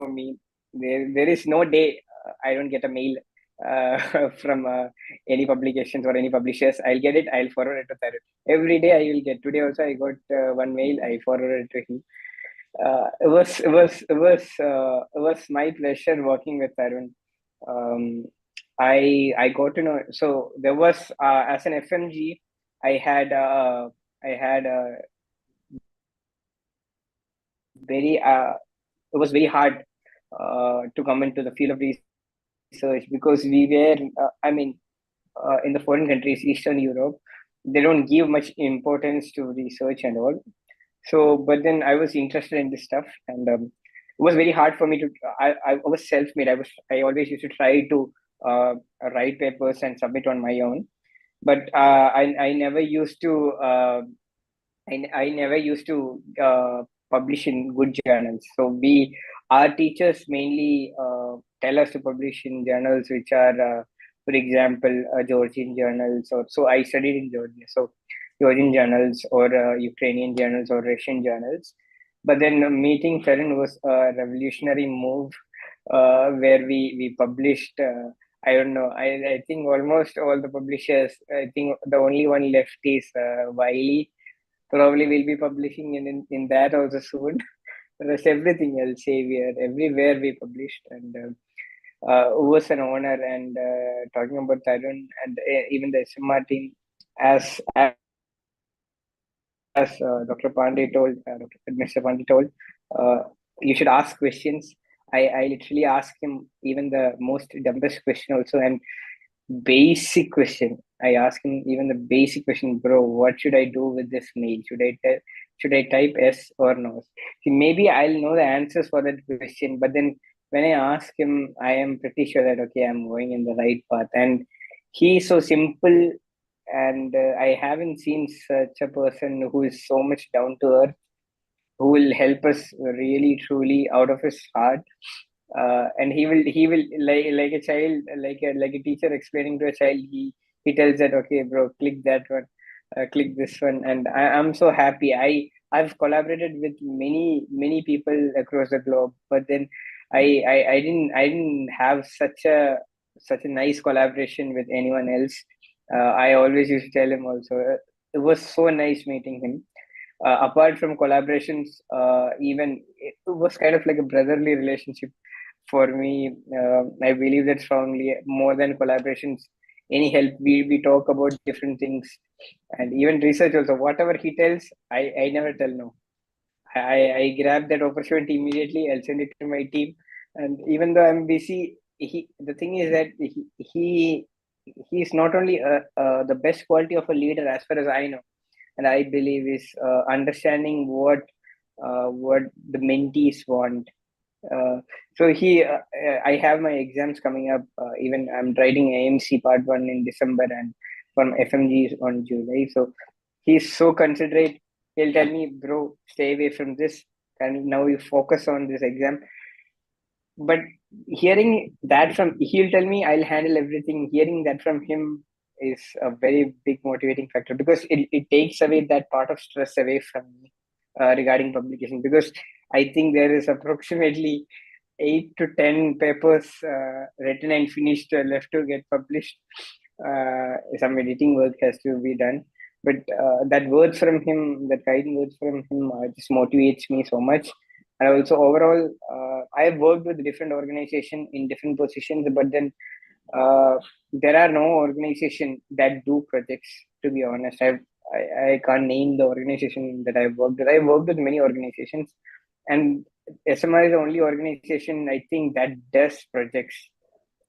Speaker 6: me. There is no day I don't get a mail from any publications or any publishers. I'll get it. I'll forward it to Tarun. Every day I will get. Today also I got one mail. I forwarded it to him. It was my pleasure working with Tarun. Um, I got to know. So there was as an FMG, I had very it was very hard to come into the field of research because we were in the foreign countries, Eastern Europe, they don't give much importance to research and all. So, but then I was interested in this stuff, and it was very hard for me to. I was self-made. I always used to try to write papers and submit on my own, but I never used to. I never used to publish in good journals. So our teachers mainly tell us to publish in journals which are, for example, Georgian journals. Or so I studied in Georgia, so Georgian journals or Ukrainian journals or Russian journals. But then meeting Ferrin was a revolutionary move where we published. I don't know. I think almost all the publishers. I think the only one left is Wiley. Probably we'll be publishing in that also soon. The rest everything else, Xavier, everywhere we published, and it was an honor. And talking about Tarun and even the SMR team, as Dr. Pandey told, Mr. Pandey told, you should ask questions. I literally asked him even the most dumbest question also, and basic question. I asked him even the basic question, bro, what should I do with this mail? Should I type S or no? See, maybe I'll know the answers for that question, but then when I ask him, I am pretty sure that okay, I'm going in the right path. And he's so simple, and I haven't seen such a person who is so much down to earth, who will help us really truly out of his heart. And he will like a child, like a teacher explaining to a child. He tells that okay, bro, click that one, click this one, and I'm so happy. I've collaborated with many people across the globe, but then I didn't have such a nice collaboration with anyone else. I always used to tell him also. It was so nice meeting him. Apart from collaborations, even it was kind of like a brotherly relationship for me. I believe that strongly. More than collaborations, any help, we talk about different things, and even research also. Whatever he tells, I never tell no. I grab that opportunity immediately. I'll send it to my team, and even though I'm busy, the thing is that he is not only the best quality of a leader as far as I know, and I believe is understanding what what the mentees want. So I have my exams coming up. Even I'm writing AMC Part 1 in December and from FMG on July. So he's so considerate. He'll tell me, bro, stay away from this. And now you focus on this exam. But hearing that from, he'll tell me, I'll handle everything. Hearing that from him is a very big motivating factor because it takes away that part of stress away from me regarding publication. Because I think there is approximately 8 to 10 papers written and finished left to get published. Some editing work has to be done, but that words from him, that guiding words from him, just motivates me so much. And also overall, I have worked with different organizations in different positions, but then there are no organization that do projects. To be honest, I can't name the organization that I've worked with. I've worked with many organizations, and SMR is the only organization I think that does projects,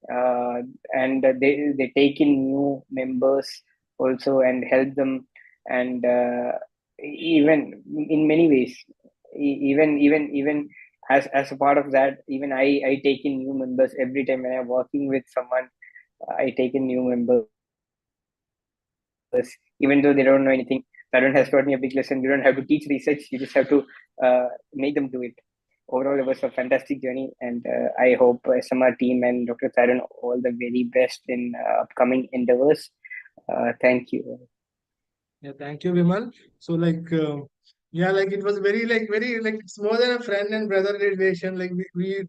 Speaker 6: and they take in new members also and help them, and even in many ways, even as a part of that, even I take in new members every time when I'm working with someone. I take in new members, even though they don't know anything. Tarun has taught me a big lesson. You don't have to teach research; you just have to make them do it. Overall, it was a fantastic journey, and I hope SMR team and Dr. Tarun all the very best in upcoming endeavors. Thank you.
Speaker 1: Yeah, thank you, Vimal. So yeah, like it was very like it's more than a friend and brother relation. Like we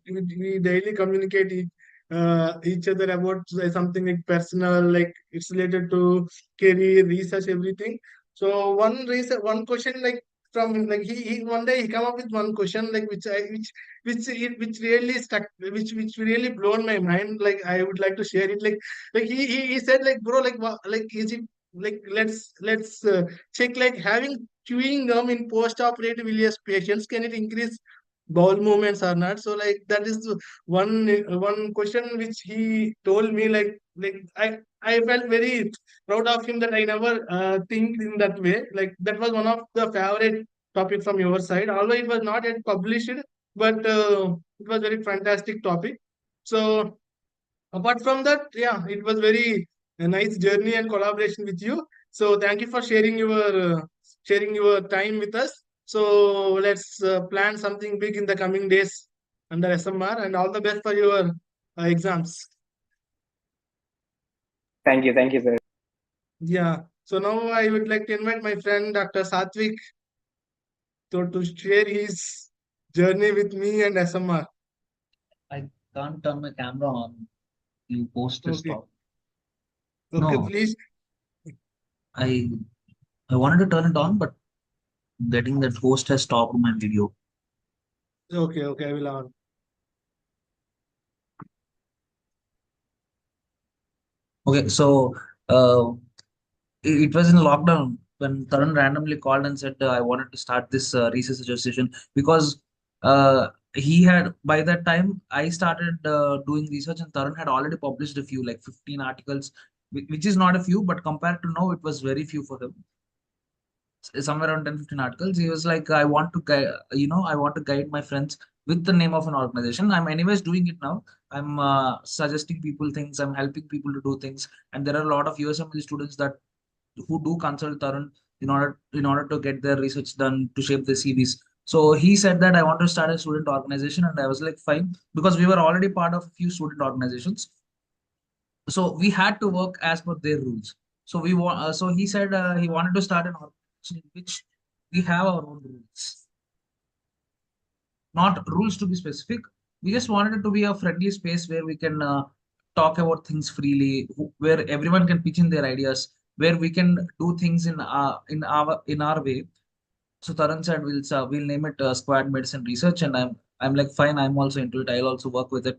Speaker 1: daily communicate each other about something like personal, like it's related to career, research, everything. So one question like from like he one day he come up with one question like which really stuck, which really blown my mind. Like I would like to share it. Like he said like bro like is it like let's check like having chewing gum in post-operative ileus patients, can it increase bowel movements or not? So like that is the one question which he told me. Like I felt very proud of him that I never think in that way. Like that was one of the favorite topic from your side, although it was not yet published, but it was very fantastic topic. So apart from that, yeah, it was very a nice journey and collaboration with you. So thank you for sharing your time with us. So let's plan something big in the coming days under SMR, and all the best for your exams.
Speaker 6: Thank you, sir.
Speaker 1: Yeah. So now I would like to invite my friend Dr. Satvik to share his journey with me and SMR.
Speaker 7: I can't turn my camera on. You post to
Speaker 1: Okay.
Speaker 7: stop.
Speaker 1: Okay,
Speaker 7: No,
Speaker 1: please.
Speaker 7: I I wanted to turn it on, but getting that host has stopped my video.
Speaker 1: Okay, okay, I will on.
Speaker 7: Okay, so uh, it was in lockdown when Tarun randomly called and said, I wanted to start this research association because he had, by that time, I started doing research and Tarun had already published a few, like 15 articles, which is not a few, but compared to now, it was very few for him. Somewhere around 10, 15 articles. He was like, I want to guide, I want to guide my friends with the name of an organization. I'm anyways doing it now. I'm suggesting people things. I'm helping people to do things. And there are a lot of USML students that who do consult Tarun in order to get their research done to shape their CVs. So he said that I want to start a student organization, and I was like, fine, because we were already part of a few student organizations. So we had to work as per their rules. So so he said he wanted to start an organization in which we have our own rules, not rules to be specific. We just wanted it to be a friendly space where we can talk about things freely, where everyone can pitch in their ideas, where we can do things in our way. So Taran said we'll name it Squad Medicine Research, and I'm like fine. I'm also into it. I'll also work with it.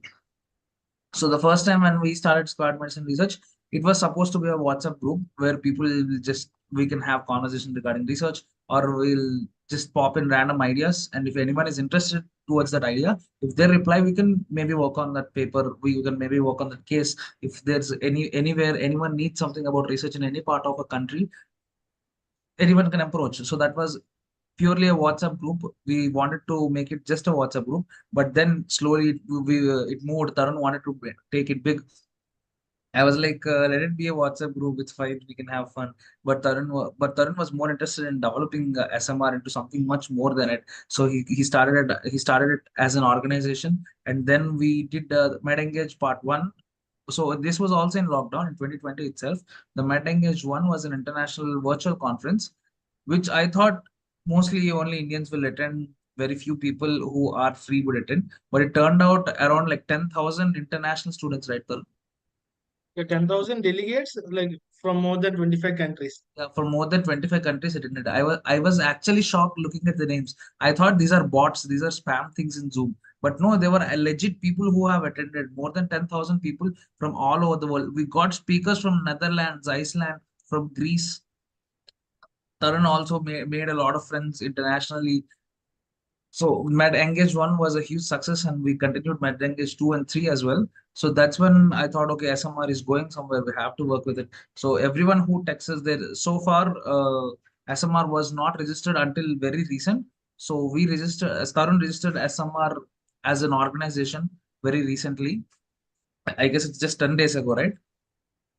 Speaker 7: So the first time when we started Squad Medicine Research, it was supposed to be a WhatsApp group where people will just we can have conversation regarding research, or we'll just pop in random ideas. And if anyone is interested towards that idea, if they reply, we can maybe work on that paper. We can maybe work on that case. If there's anywhere anyone needs something about research in any part of a country, anyone can approach. So that was purely a WhatsApp group. We wanted to make it just a WhatsApp group, but then slowly it moved. Tarun wanted to take it big. I was like, let it be a WhatsApp group. It's fine. We can have fun. But Tarun was more interested in developing SMR into something much more than it. So he started it as an organization, and then we did Med Engage Part One. So this was also in lockdown in 2020 itself. The Med Engage One was an international virtual conference, which I thought mostly only Indians will attend. Very few people who are free would attend, but it turned out around like 10,000 international students, right?
Speaker 1: The 10,000 delegates, like from more than 25 countries.
Speaker 7: Yeah, for more than 25 countries attended. I was actually shocked looking at the names. I thought these are bots, these are spam things in Zoom. But no, they were legit people who have attended. More than 10,000 people from all over the world. We got speakers from Netherlands, Iceland, from Greece. Tarun also made a lot of friends internationally. So Med Engage 1 was a huge success, and we continued Med Engage 2 and 3 as well. So that's when I thought, okay, SMR is going somewhere. We have to work with it. So everyone who texts us there, so far, SMR was not registered until very recent. So we registered, Tarun registered SMR as an organization very recently. I guess it's just 10 days ago, right?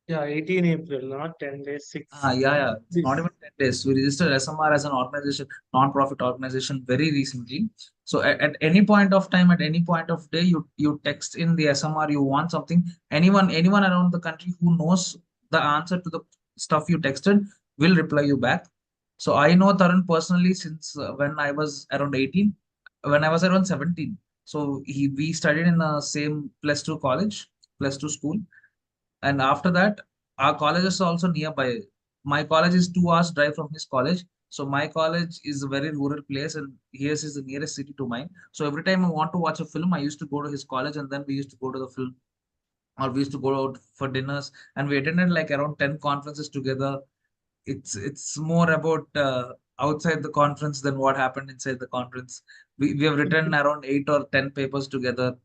Speaker 1: Yeah, 18 April, not 10 days,
Speaker 7: Yeah. It's not
Speaker 1: 6.
Speaker 7: even 10 days. We registered SMR as an organization, non-profit organization very recently. So at any point of time, at any point of day, you text in the SMR, you want something. Anyone around the country who knows the answer to the stuff you texted will reply you back. So I know Tarun personally since when I was around 18, when I was around 17. So we studied in the same plus two college, plus two school, and after that, our college is also nearby. My college is 2 hours drive from his college. So my college is a very rural place, and his is the nearest city to mine. So every time I want to watch a film, I used to go to his college, and then we used to go to the film, or we used to go out for dinners, and we attended like around 10 conferences together. It's more about outside the conference than what happened inside the conference. We have written around 8 or 10 papers together.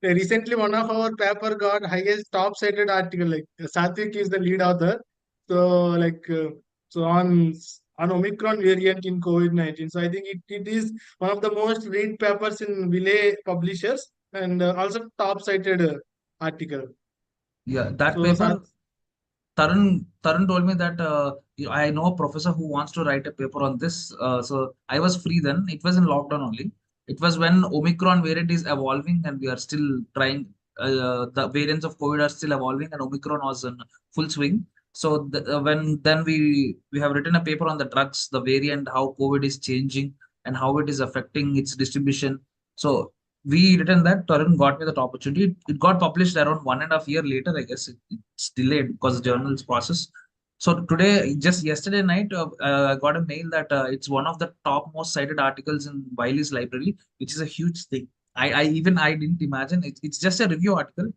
Speaker 1: Recently, one of our paper got highest top cited article. Like Satvik is the lead author. So so on Omicron variant in COVID-19. So I think it is one of the most read papers in Relay publishers and also top cited article.
Speaker 7: Yeah, that
Speaker 1: So
Speaker 7: paper. Tarun told me that I know a professor who wants to write a paper on this. So I was free then. It was in lockdown only. It was when Omicron variant is evolving, and we are still trying. The variants of COVID are still evolving, and Omicron was in full swing. So when then we have written a paper on the drugs, the variant, how COVID is changing, and how it is affecting its distribution. So we written that. Tarun got me that opportunity. It got published around 1.5 year later, I guess. It's delayed because the journal's process. So today, just yesterday night, I got a mail that it's one of the top most cited articles in Wiley's library, which is a huge thing. I didn't imagine it's just a review article.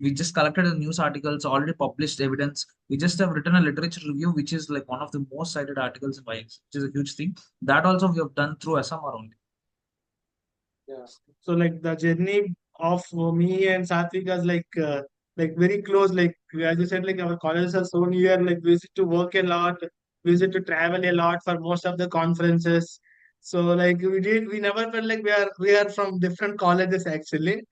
Speaker 7: We just collected the news articles, already published evidence. We just have written a literature review, which is like one of the most cited articles in Wiley's, which is a huge thing. That also we have done through SMR only.
Speaker 1: yeah. So like the journey of me and Satvik was like very close. Like as you said, like our colleges are so near. Like we used to work a lot, we used to travel a lot for most of the conferences. So like we never felt like we are from different colleges actually.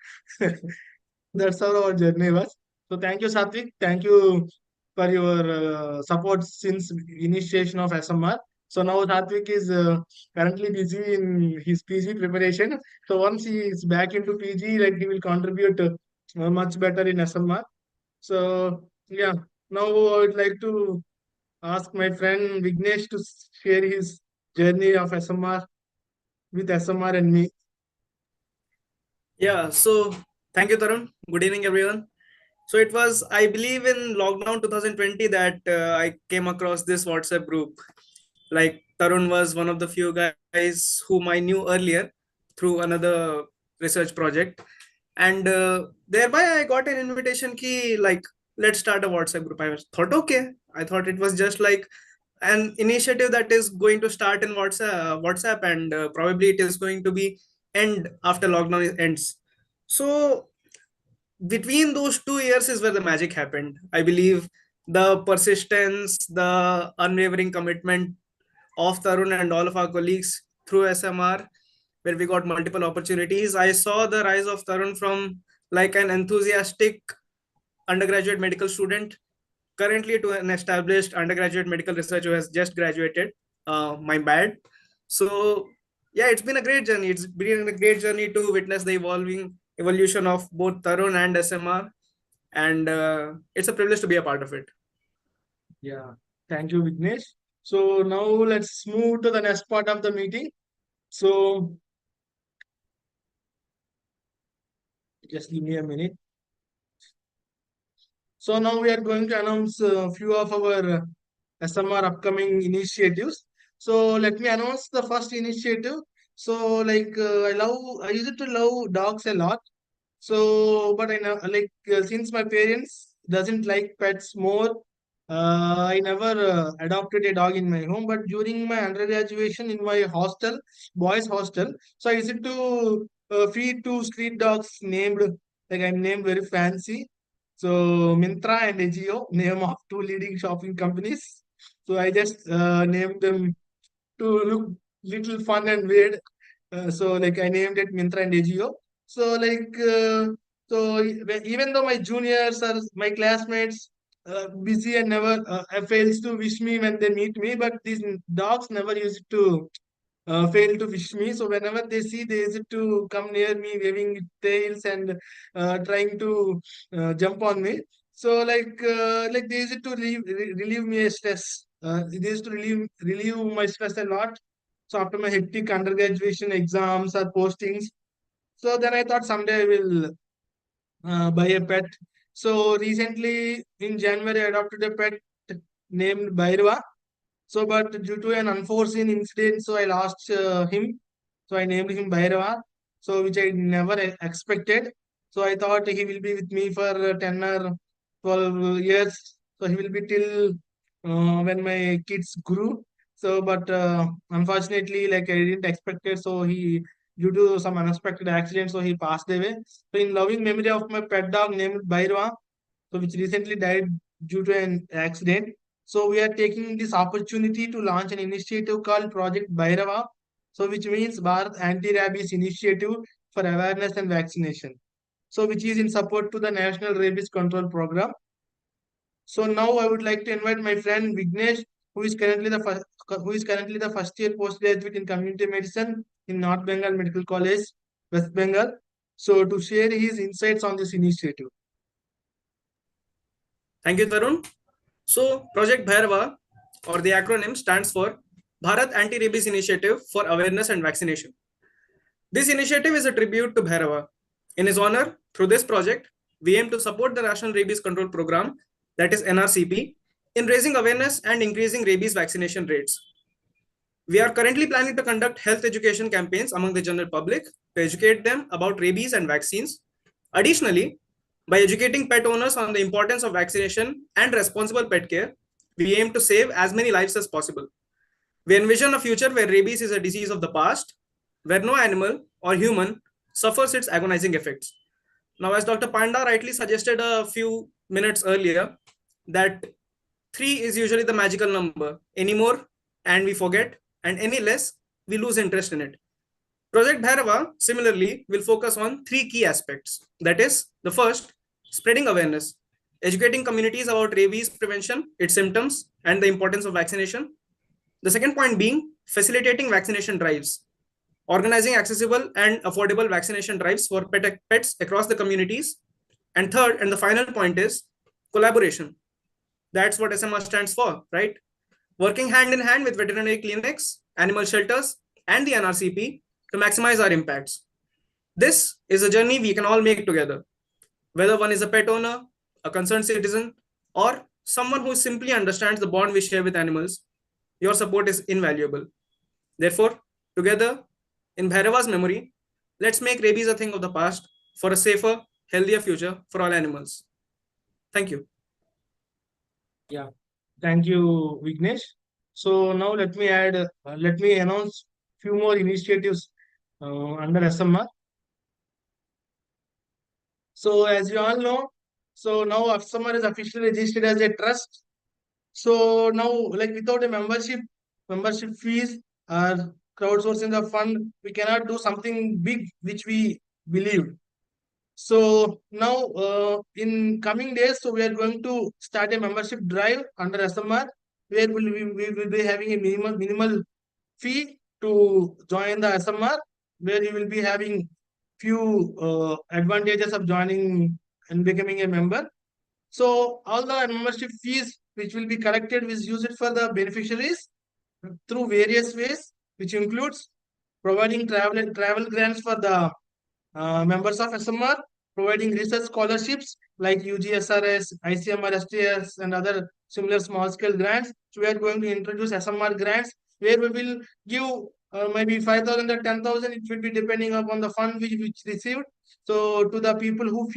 Speaker 1: That's how our journey was. So thank you, Satvik. Thank you for your support since initiation of SMR. So now Satvik is currently busy in his PG preparation. So once he is back into PG, like he will contribute much better in SMR. So yeah, now I would like to ask my friend Vignesh to share his journey of SMR with SMR and me.
Speaker 4: Yeah, so thank you, Tarun. Good evening, everyone. So it was, I believe, in lockdown 2020 that I came across this WhatsApp group. Like Tarun was one of the few guys whom I knew earlier through another research project, and thereby I got an invitation. Ki like, let's start a WhatsApp group. I thought, okay. I thought it was just like an initiative that is going to start in WhatsApp, and probably it is going to be end after lockdown ends. So between those 2 years is where the magic happened. I believe the persistence, the unwavering commitment of Tarun and all of our colleagues through SMR, where we got multiple opportunities. I saw the rise of Tarun from like an enthusiastic undergraduate medical student currently to an established undergraduate medical researcher who has just graduated. My bad. So yeah, it's been a great journey. It's been a great journey to witness the evolution of both Tarun and SMR, and it's a privilege to be a part of it.
Speaker 1: Yeah, thank you, Vignesh. So now let's move to the next part of the meeting. So just give me a minute. So now we are going to announce a few of our SMR upcoming initiatives. So let me announce the first initiative. So I used to love dogs a lot. So, but I know, since my parents doesn't like pets more, I never adopted a dog in my home. But during my undergraduation in my hostel, boys' hostel, so I used to feed two street dogs named, like I'm named very fancy. So Mintra and Agio, name of two leading shopping companies. So I just named them to look little fun and weird. So like I named it Mintra and Agio. So even though my juniors or my classmates busy and never fails to wish me when they meet me, but these dogs never used to fail to wish me. So whenever they see, they used to come near me, waving tails and trying to jump on me. So like they used to relieve me a stress. They used to relieve my stress a lot. So after my hectic undergraduation exams or postings, so then I thought someday I will buy a pet. So recently in January, I adopted a pet named Bhairava. So, but due to an unforeseen incident, so I lost him. So I named him Bhairava. So which I never expected. So I thought he will be with me for 10 or 12 years. So he will be till when my kids grew. So, but unfortunately, like I didn't expect it. So he, due to some unexpected accident, so he passed away. So in loving memory of my pet dog named Bhairava, so which recently died due to an accident. So we are taking this opportunity to launch an initiative called Project Bhairava, so which means Bharat Anti-Rabies Initiative for Awareness and Vaccination. So which is in support to the National Rabies Control Program. So now I would like to invite my friend Vignesh, who is currently the first year postgraduate in community medicine in North Bengal Medical College, West Bengal. So to share his insights on this initiative.
Speaker 4: Thank you, Tarun. So, Project Bhairava, or the acronym, stands for Bharat Anti-Rabies Initiative for Awareness and Vaccination. This initiative is a tribute to Bhairava. In his honor, through this project, we aim to support the National Rabies Control Program, that is NRCP, in raising awareness and increasing rabies vaccination rates. We are currently planning to conduct health education campaigns among the general public to educate them about rabies and vaccines. Additionally, by educating pet owners on the importance of vaccination and responsible pet care, we aim to save as many lives as possible. We envision a future where rabies is a disease of the past, where no animal or human suffers its agonizing effects. Now, as Dr. Panda rightly suggested a few minutes earlier, that 3 is usually the magical number. Any more and we forget, and any less, we lose interest in it. Project Bhairava, similarly, will focus on 3 key aspects. That is, the first, spreading awareness, educating communities about rabies prevention, its symptoms, and the importance of vaccination. The second point being facilitating vaccination drives, organizing accessible and affordable vaccination drives for pets across the communities. And third, and the final point is collaboration. That's what SMR stands for, right? Working hand in hand with veterinary clinics, animal shelters, and the NRCP to maximize our impacts. This is a journey we can all make together. Whether one is a pet owner, a concerned citizen, or someone who simply understands the bond we share with animals, your support is invaluable. Therefore, together, in Bhairava's memory, let's make rabies a thing of the past for a safer, healthier future for all animals. Thank you.
Speaker 1: Yeah, thank you, Vignesh. So now let me announce few more initiatives under SMR. So as you all know, so now SMR is officially registered as a trust. So now, like without a membership, membership fees or crowdsourcing the fund, we cannot do something big which we believe. So now, in coming days, so we are going to start a membership drive under SMR, where we will be having a minimal fee to join the SMR, where you will be having few advantages of joining and becoming a member. So all the membership fees which will be collected will use it for the beneficiaries through various ways, which includes providing travel grants for the members of SMR, providing research scholarships like UGSRS, ICMR, STS, and other similar small scale grants. So we are going to introduce SMR grants where we will give maybe 5,000 or 10,000. It will be depending upon the fund which received. So to the people who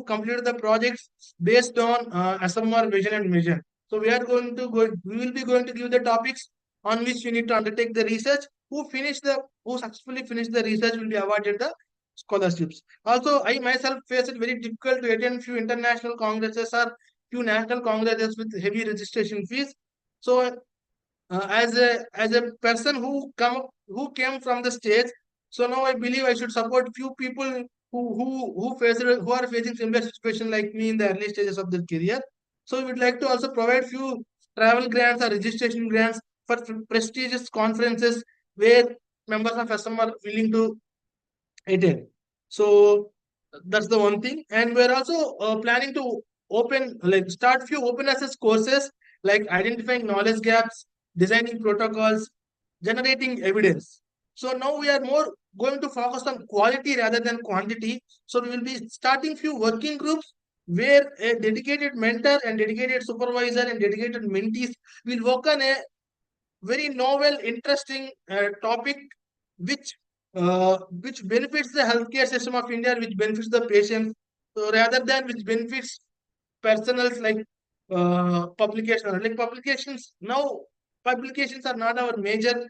Speaker 1: completed the projects based on SMR vision and mission. So we will be going to give the topics on which you need to undertake the research. Who successfully finished the research will be awarded the scholarships. Also, I myself faced it very difficult to attend few international congresses or few national congresses with heavy registration fees. So as a person who came from the states, so now I believe I should support few people who are facing similar situation like me in the early stages of their career. So we would like to also provide few travel grants or registration grants for prestigious conferences where members of SM are willing to attend. So that's the one thing, and we're also planning to start few open access courses like identifying knowledge gaps, designing protocols, generating evidence. So now we are more going to focus on quality rather than quantity. So we will be starting few working groups where a dedicated mentor and dedicated supervisor and dedicated mentees will work on a very novel, interesting topic which benefits the healthcare system of India, which benefits the patients, rather than which benefits personals like publication. Like publications now, publications are not our major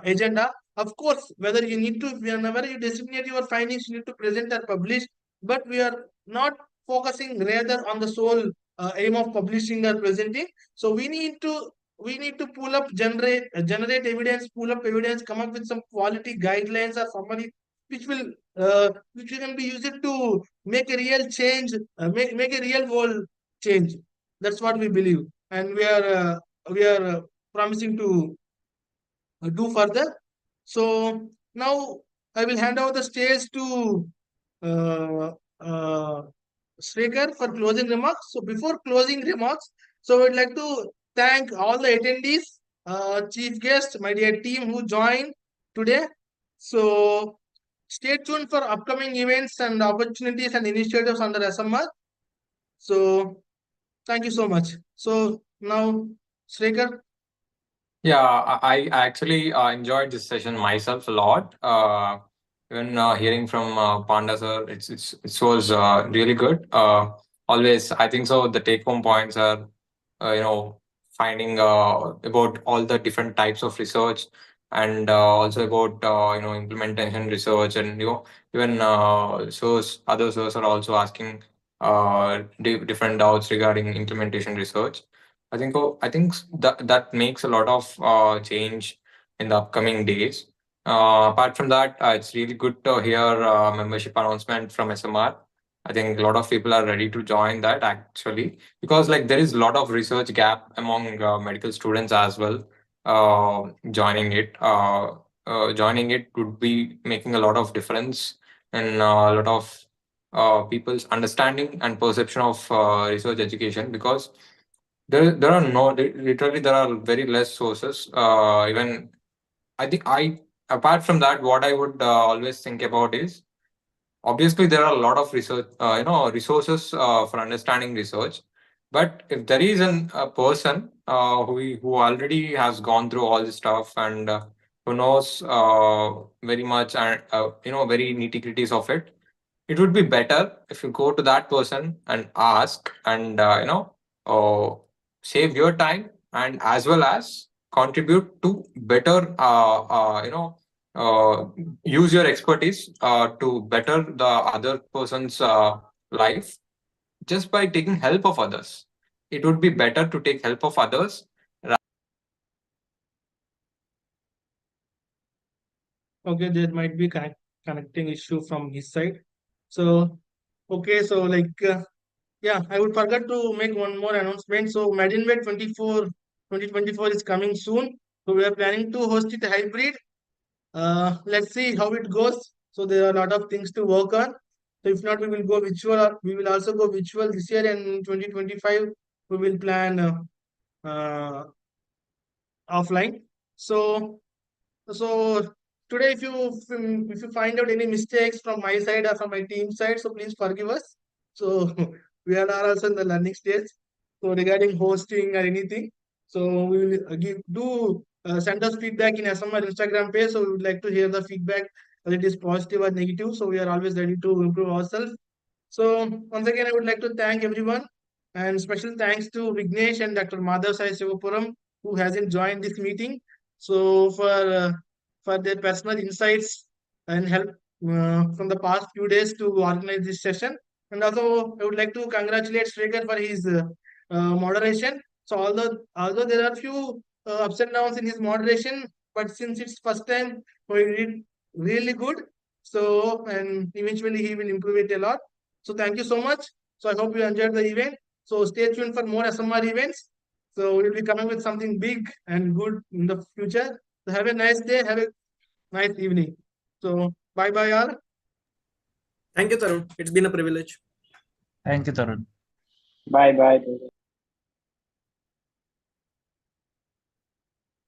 Speaker 1: agenda. Of course, whether you need to, whenever you disseminate your findings, you need to present or publish. But we are not focusing rather on the sole aim of publishing or presenting. So we need to pull up generate evidence, pull up evidence, come up with some quality guidelines or summary which can be used to make a real change, make a real world change. That's what we believe, and we are promising to do further. So now I will hand over the stage to uh, uh, Srekhar for closing remarks. So before closing remarks, so I'd like to thank all the attendees, chief guests, my dear team who joined today. So stay tuned for upcoming events and opportunities and initiatives under SMR. So thank you so much. So now, Srekhar.
Speaker 2: Yeah, I actually enjoyed this session myself a lot. Even hearing from Panda sir, it was really good. Always, I think so. The take home points are, you know, finding about all the different types of research, and also about implementation research, and even other sources are also asking different doubts regarding implementation research. I think that makes a lot of change in the upcoming days. Apart from that, it's really good to hear membership announcement from SMR. I think a lot of people are ready to join that actually, because like there is a lot of research gap among medical students as well. Joining it would be making a lot of difference in a lot of people's understanding and perception of research education, because there are no literally there are very less sources. Even I think I apart from that, what I would always think about is, obviously there are a lot of research resources for understanding research, but if there is a person who already has gone through all this stuff, and who knows very much, and very nitty gritties of it, it would be better if you go to that person and ask, and uh, save your time, and as well as contribute to better uh, use your expertise to better the other person's life, just by taking help of others. It would be better to take help of others
Speaker 1: Okay, there might be connecting issue from his side. So, okay, so yeah, I would forget to make one more announcement. So, Madinway 2024 is coming soon. So, we are planning to host it hybrid. Let's see how it goes. So, there are a lot of things to work on. So, if not, we will go virtual. Or we will also go virtual this year, and in 2025 we will plan uh, offline. So today, if you find out any mistakes from my side or from my team side, so please forgive us. So we are also in the learning stage. So regarding hosting or anything, so we will send us feedback in SMR Instagram page. So we would like to hear the feedback, whether it is positive or negative. So we are always ready to improve ourselves. So once again, I would like to thank everyone, and special thanks to Vignesh and Dr. Madhav Sai Sivapuram, who hasn't joined this meeting. So for their personal insights and help from the past few days to organize this session. And also, I would like to congratulate Sreekar for his moderation. So although there are few ups and downs in his moderation, but since it's first time, so he did really good. So and eventually he will improve it a lot. So thank you so much. So I hope you enjoyed the event. So stay tuned for more SMR events. So we'll be coming with something big and good in the future. So have a nice day. Have a nice evening. So bye bye all.
Speaker 4: Thank you, Tarun. It's been a privilege.
Speaker 7: Thank you, Tarun.
Speaker 6: Bye bye.